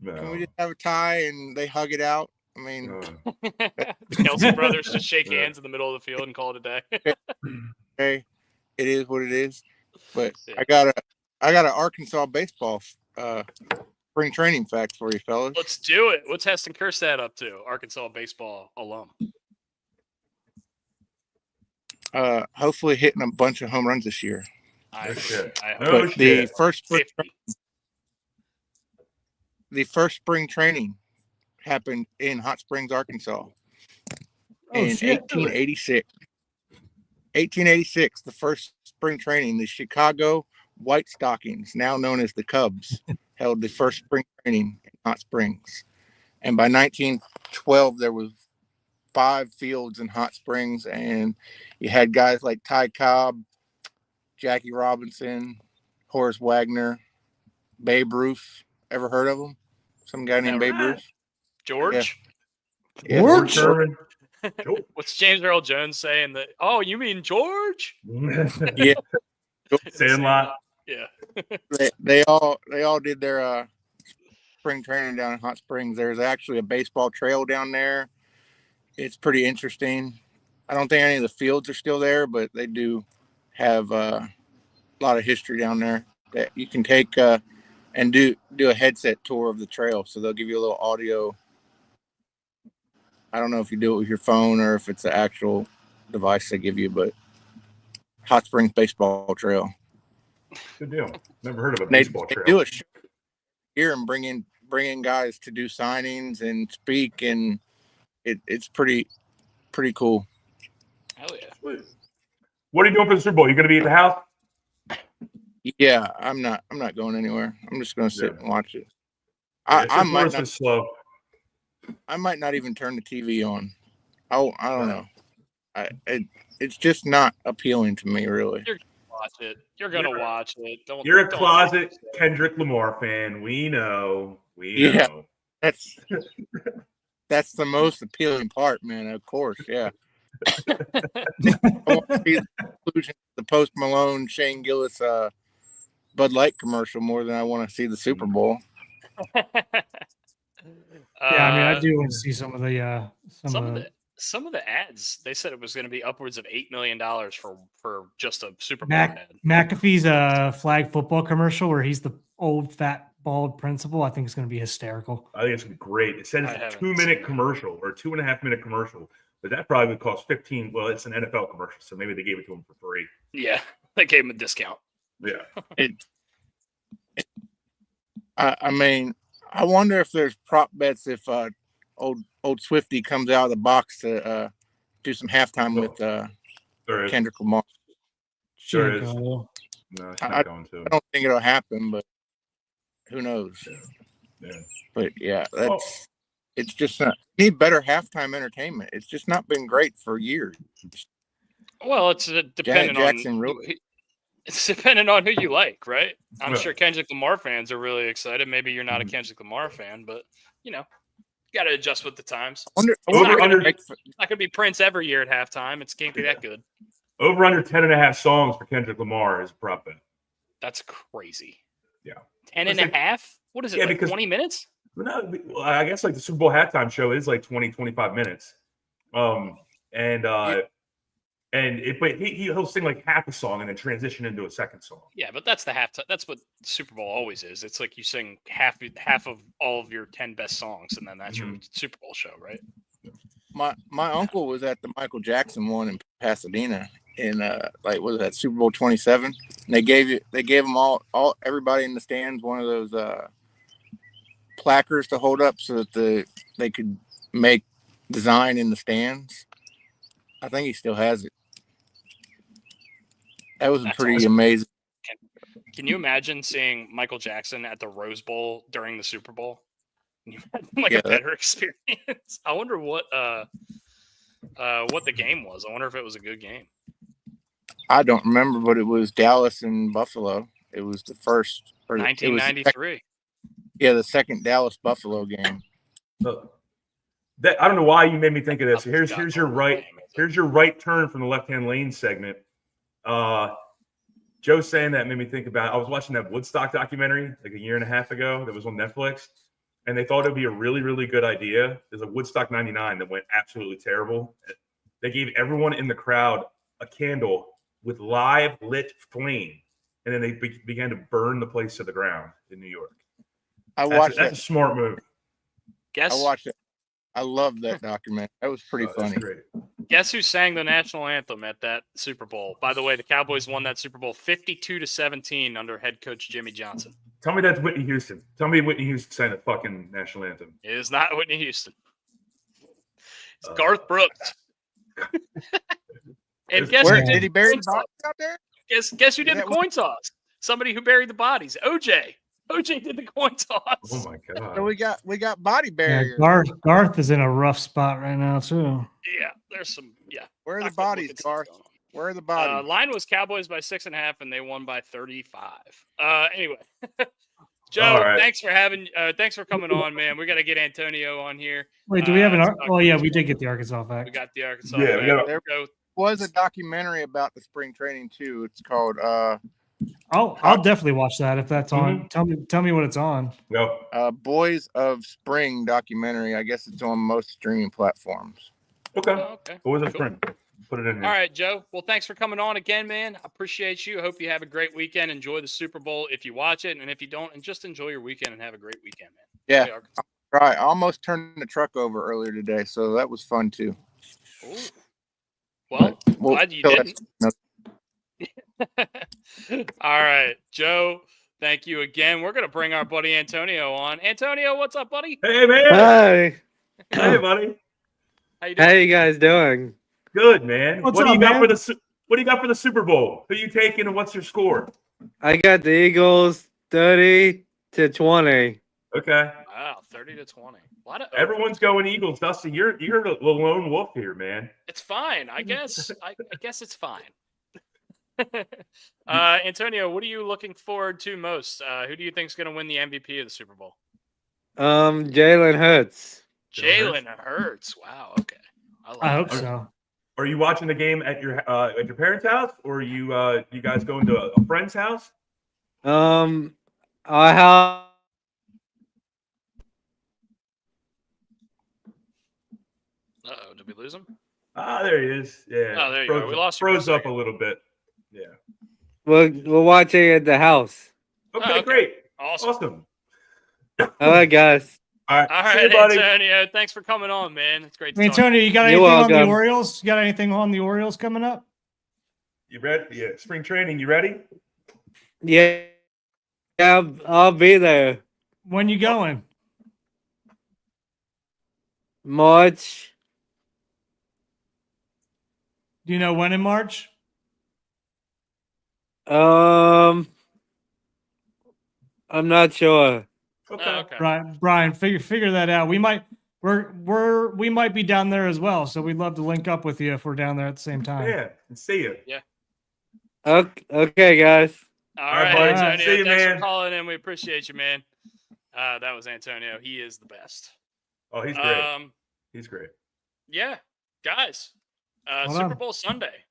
No. Can we just have a tie and they hug it out? I mean, the Kelsey brothers just shake hands in the middle of the field and call it a day. hey, it is what it is. But I got an Arkansas baseball spring training fact for you, fellas. Let's do it. What's Heston Kjerstad up to? Arkansas baseball alum. Hopefully hitting a bunch of home runs this year. The first spring training happened in Hot Springs, Arkansas in 1886. 1886, the first spring training, the Chicago White Stockings, now known as the Cubs, held the first spring training in Hot Springs. And by 1912, there was 5 fields in Hot Springs, and you had guys like Ty Cobb, Jackie Robinson, Horace Wagner, Babe Ruth. Ever heard of him? Some guy named Babe Ruth. George? Yeah. George? What's James Earl Jones saying? Oh, you mean George? Yeah. Sandlot. Yeah. they all did their spring training down in Hot Springs. There's actually a baseball trail down there. It's pretty interesting. I don't think any of the fields are still there, but they do have a lot of history down there that you can take and do a headset tour of the trail. So they'll give you a little audio. I don't know if you do it with your phone or if it's the actual device they give you, but Hot Springs Baseball Trail. Good deal. Never heard of a baseball trail. They do a show here and bring in guys to do signings and speak, and it's pretty cool. Hell yeah. What are you doing for the Super Bowl? You going to be at the house? Yeah, I'm not going anywhere. I'm just going to sit and watch it. I might not even turn the TV on. I don't know. It's just not appealing to me, really. You're gonna watch it. You're gonna watch it. You're a closet Kendrick Lamar fan. We know. We know. That's the most appealing part, man. Of course, yeah. want to see the conclusion of the Post Malone, Shane Gillis, Bud Light commercial more than I want to see the Super Bowl. Yeah, I mean, I do want to see some of the some of the ads. They said it was going to be upwards of $8 million for just a Super Bowl ad. McAfee's flag football commercial where he's the old fat bald principal. I think it's going to be hysterical. I think it's going to be great. It said it's a 2-minute commercial or 2.5-minute commercial, but that probably would cost 15. Well, it's an NFL commercial, so maybe they gave it to him for free. Yeah, they gave him a discount. Yeah. I mean, I wonder if there's prop bets if old Swifty comes out of the box to do some halftime with Kendrick Lamar. Sure is. No, it's not going to. I don't think it'll happen, but who knows? Yeah. But yeah, it's just need better halftime entertainment. It's just not been great for years. Well, it's dependent it's dependent on who you like, right? I'm sure Kendrick Lamar fans are really excited. Maybe you're not a Kendrick Lamar fan, but you got to adjust with the times. It's not going to be Prince every year at halftime. It can't be that good. Over under 10.5 songs for Kendrick Lamar is a prop bet. That's crazy. Yeah. 10.5? What is it, like 20 minutes? No, I guess like the Super Bowl halftime show is like 20, 25 minutes. But he'll sing like half a song and then transition into a second song. Yeah, but that's the halftime. That's what Super Bowl always is. It's like you sing half of all of your 10 best songs, and then that's your Super Bowl show, right? My uncle was at the Michael Jackson one in Pasadena in was that Super Bowl 27? And they gave them all everybody in the stands one of those placards to hold up so that they could make design in the stands. I think he still has it. That was pretty awesome. Amazing. Can you imagine seeing Michael Jackson at the Rose Bowl during the Super Bowl? You had a better experience. I wonder what the game was. I wonder if it was a good game. I don't remember, but it was Dallas and Buffalo. It was the first 1993. The second Dallas Buffalo game. I don't know why you made me think of this. Here's your right turn from the left-hand lane segment. Joe saying that made me think about. I was watching that Woodstock documentary like a year and a half ago that was on Netflix, and they thought it would be a really, really good idea. There's a Woodstock '99 that went absolutely terrible. They gave everyone in the crowd a candle with live lit flame, and then they began to burn the place to the ground in New York. That's a smart move. I watched it. I love that documentary. That was pretty funny. Guess who sang the national anthem at that Super Bowl? By the way, the Cowboys won that Super Bowl 52-17 under head coach Jimmy Johnson. Tell me that's Whitney Houston. Tell me Whitney Houston sang the fucking national anthem. It is not Whitney Houston. It's Garth Brooks. And guess who did he bury the bodies out there? Guess who did the coin toss? Somebody who buried the bodies. OJ did the coin toss. Oh my god! So we got body barriers. Yeah, Garth is in a rough spot right now too. Yeah, there's some. Yeah. Where are the bodies, Garth? Where are the bodies? Line was Cowboys by 6.5, and they won by 35. Anyway, Joe, thanks for coming on, man. We got to get Antonio on here. Wait, do we have an? Oh yeah, we did get the Arkansas fact. We got the Arkansas. Yeah, there was a documentary about the spring training too. It's called. I'll definitely watch that if that's on. Tell me what it's on. No. Boys of Spring documentary. I guess it's on most streaming platforms. Okay. Boys of Spring. Put it in here. All right, Joe. Well, thanks for coming on again, man. I appreciate you. I hope you have a great weekend. Enjoy the Super Bowl if you watch it, and if you don't, and just enjoy your weekend and have a great weekend, man. Yeah. Right. I almost turned the truck over earlier today, so that was fun too. Ooh. Well, glad you didn't. All right, Joe. Thank you again. We're gonna bring our buddy Antonio on. Antonio, what's up, buddy? Hey, man. Hi. Hey, buddy. How you doing? How you guys doing? Good, man. What do you got for the Super Bowl? Who you taking, and what's your score? I got the Eagles 30-20. Okay. Wow, 30-20. Everyone's going Eagles. Dusty, you're the lone wolf here, man. It's fine, I guess. I guess it's fine. Antonio, what are you looking forward to most? Who do you think is going to win the MVP of the Super Bowl? Jalen Hurts. Jalen Hurts. Wow. Okay. I hope so. Are you watching the game at your parents' house, or are you guys going to a friend's house? I have. Uh-oh, did we lose him? Ah, there he is. Yeah. Oh, there you go. We lost you for a Froze up a second. little bit. Yeah. We're watching at the house. Okay, okay. great. Awesome. Awesome. All right, guys. All right. All See right, you, buddy. Antonio. Thanks for coming on, man. It's great to talk. Antonio, you got You're anything on the welcome. Orioles? You got anything on the Orioles coming up? You ready? Yeah. Spring training. You ready? Yeah, I'll be there. When you going? March. Do you know when in March? I'm not sure. Okay. Oh, okay. Brian, figure that out. We might be down there as well, so we'd love to link up with you if we're down there at the same time. Yeah. And see you. Okay, guys. All right, right, buddy. Antonio. See you, Thanks man. for calling in. We appreciate you, man. That was Antonio. He is the best. Oh, he's great. He's great. Yeah, guys. Hold Super on. Bowl Sunday.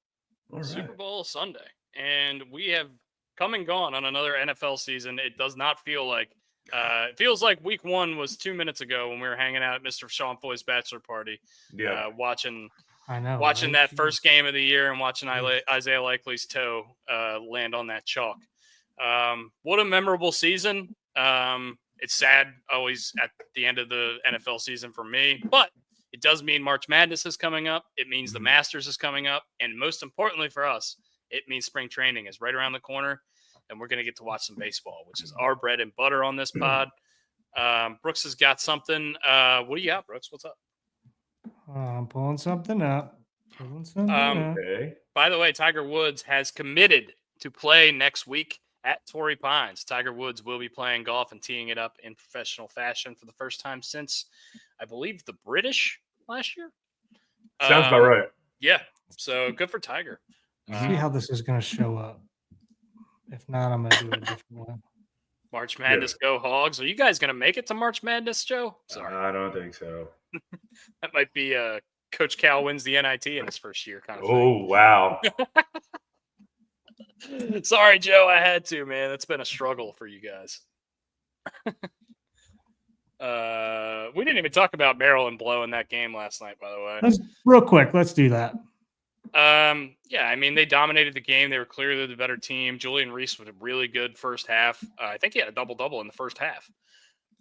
All right. Super Bowl Sunday. And we have come and gone on another NFL season. It does not feel like it feels like week 1 was 2 minutes ago when we were hanging out at Mr. Sean Foy's bachelor party, Yeah. watching I know. watching right? that first game of the year and watching Isaiah Likely's toe land on that chalk. What a memorable season. It's sad always at the end of the NFL season for me, but it does mean March Madness is coming up. It means the Masters is coming up. And most importantly for us, it means spring training is right around the corner. And we're going to get to watch some baseball, which is our bread and butter on this pod. Brooks has got something. What do you got, Brooks? What's up? I'm pulling something up. Okay. By the way, Tiger Woods has committed to play next week at Torrey Pines. Tiger Woods will be playing golf and teeing it up in professional fashion for the first time since, I believe, the British last year. Sounds about right. Yeah. So good for Tiger. See how this is going to show up. If not, I'm going to do a different one. March Madness, go Hogs. Are you guys going to make it to March Madness, Joe? Sorry. I don't think so. That might be Coach Cal wins the NIT in his first year kind of Oh, wow. thing. Sorry, Joe. I had to, man. It's been a struggle for you guys. We didn't even talk about Maryland blowing that game last night, by the way. Real quick, let's do that. Yeah, I mean, they dominated the game. They were clearly the better team. Julian Reese was a really good first half. I think he had a double-double in the first half.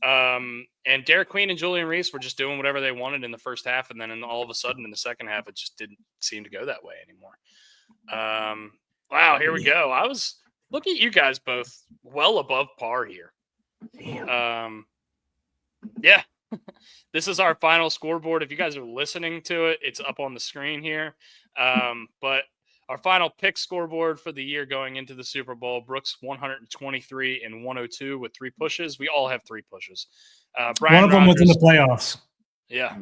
And Derek Queen and Julian Reese were just doing whatever they wanted in the first half, and then all of a sudden in the second half, it just didn't seem to go that way anymore. Wow, here we go. Look at you guys both well above par here. Yeah. This is our final scoreboard. If you guys are listening to it, it's up on the screen here. But our final pick scoreboard for the year going into the Super Bowl, Brooks 123 and 102 with 3 pushes. We all have 3 pushes. Brian One of them was in the Rogers, playoffs. yeah.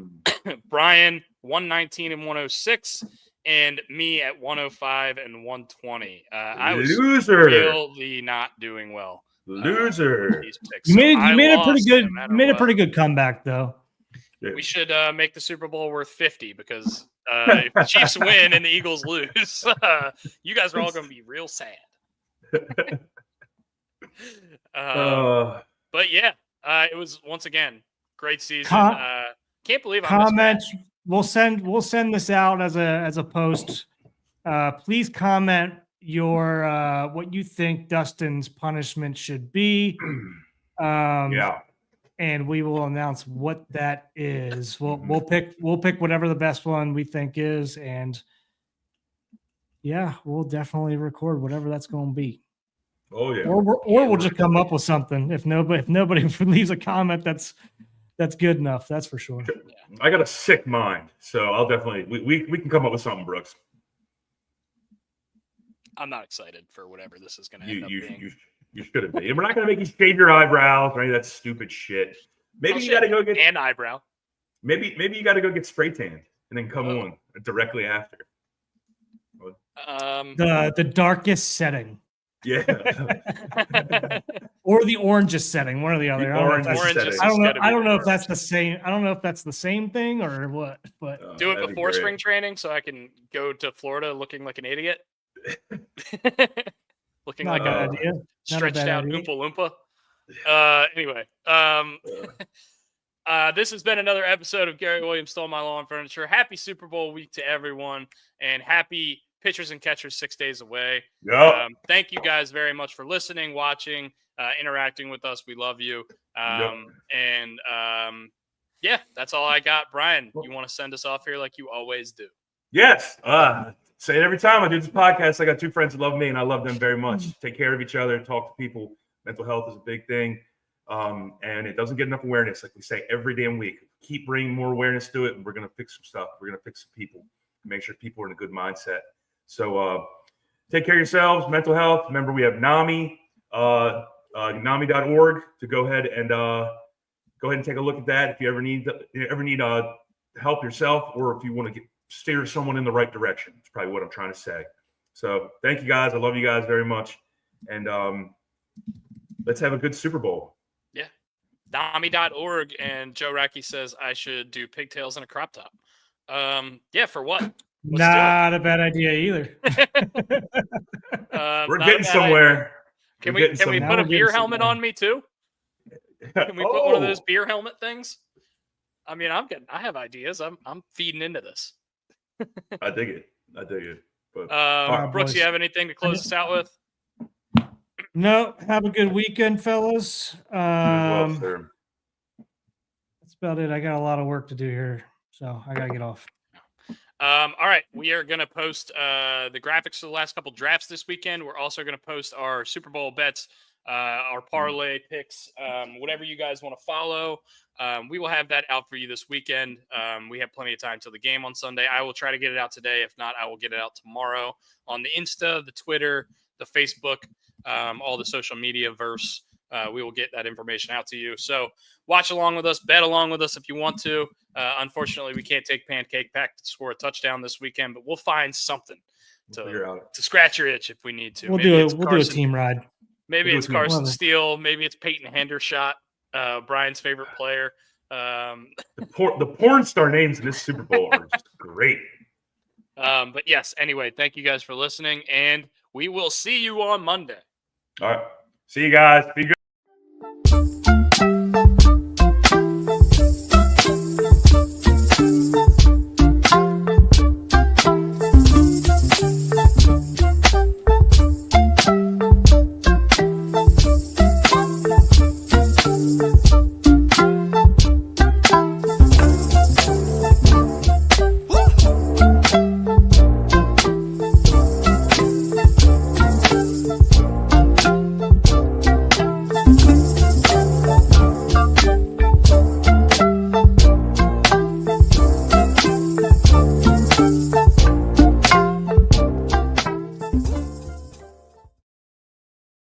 Brian 119 and 106, and me at 105 and 120. I was Loser. really not doing well. Loser. These picks. You made So a I pretty lost good no matter what. comeback though. Yeah. We should make the Super Bowl worth 50 because if the Chiefs win and the Eagles lose, you guys are all going to be real sad. But yeah, it was once again great season. Can't believe I missed Comment. Matt. We'll send this out as a post. Please comment your what you think Dustin's punishment should be. Yeah. And we will announce what that is. We'll pick whatever the best one we think is, and yeah, we'll definitely record whatever that's going to be. Oh yeah. Or we'll just come up with something if nobody leaves a comment that's good enough. That's for sure. I got a sick mind, so I'll definitely we can come up with something, Brooks. I'm not excited for whatever this is going to end up being. You shouldn't be. And we're not going to make you shave your eyebrows or any of that stupid shit. Maybe you got to go get an eyebrow. Maybe you got to go get spray tanned and then come on directly after. The darkest setting. Yeah. or the orangest setting, one or the other. I don't know if orangest that's- setting. I don't know. gotta be I don't the know if that's worst. the same. I don't know if that's the same thing or what. But Do it That'd be before great. spring training so I can go to Florida looking like an idiot. Looking not a like bad a idea. Not a stretched bad out idea. Oompa Loompa. Anyway, this has been another episode of Gary Williams Stole My Lawn Furniture. Happy Super Bowl week to everyone, and happy pitchers and catchers 6 days away. Yep. Thank you guys very much for listening, watching, interacting with us. We love you. And yeah, that's all I got. Brian, you want to send us off here like you always do? Yes. Say it every time I do this podcast. I got two friends that love me, and I love them very much. Take care of each other. Talk to people. Mental health is a big thing, and it doesn't get enough awareness, like we say every damn week. Keep bringing more awareness to it, and we're going to fix some stuff. We're going to fix some people. Make sure people are in a good mindset. So take care of yourselves. Mental health. Remember, we have NAMI, NAMI.org to go ahead and take a look at that if you ever need help yourself, or if you want to steer someone in the right direction. That's probably what I'm trying to say. So thank you guys. I love you guys very much. And let's have a good Super Bowl. Yeah. NAMI.org. And Joe Racky says I should do pigtails and a crop top. Yeah, for what? Not a bad idea either. We're getting somewhere. Can we put a beer helmet on me too? Can we put one of those beer helmet things? I mean, I have ideas. I'm feeding into this. I dig it. But Brooks, boys. you have anything to close us out with? No, have a good weekend, fellas. well, sir. That's about it. I got a lot of work to do here, so I gotta get off. All right, we are going to post the graphics for the last couple drafts this weekend. We're also going to post our Super Bowl bets, our parlay picks, whatever you guys want to follow. We will have that out for you this weekend. We have plenty of time till the game on Sunday. I will try to get it out today. If not, I will get it out tomorrow on the Insta, the Twitter, the Facebook, all the social media verse. We will get that information out to you. So watch along with us, bet along with us if you want to. Unfortunately, we can't take Pancake Pack to score a touchdown this weekend, but we'll find something to scratch your itch if we need to. We'll do a team ride. Maybe it's Carson Steele. Maybe it's Peyton Hendershot, Brian's favorite player. The porn star names in this Super Bowl are just great. But yes, anyway, thank you guys for listening, and we will see you on Monday. All right. See you guys. Be good.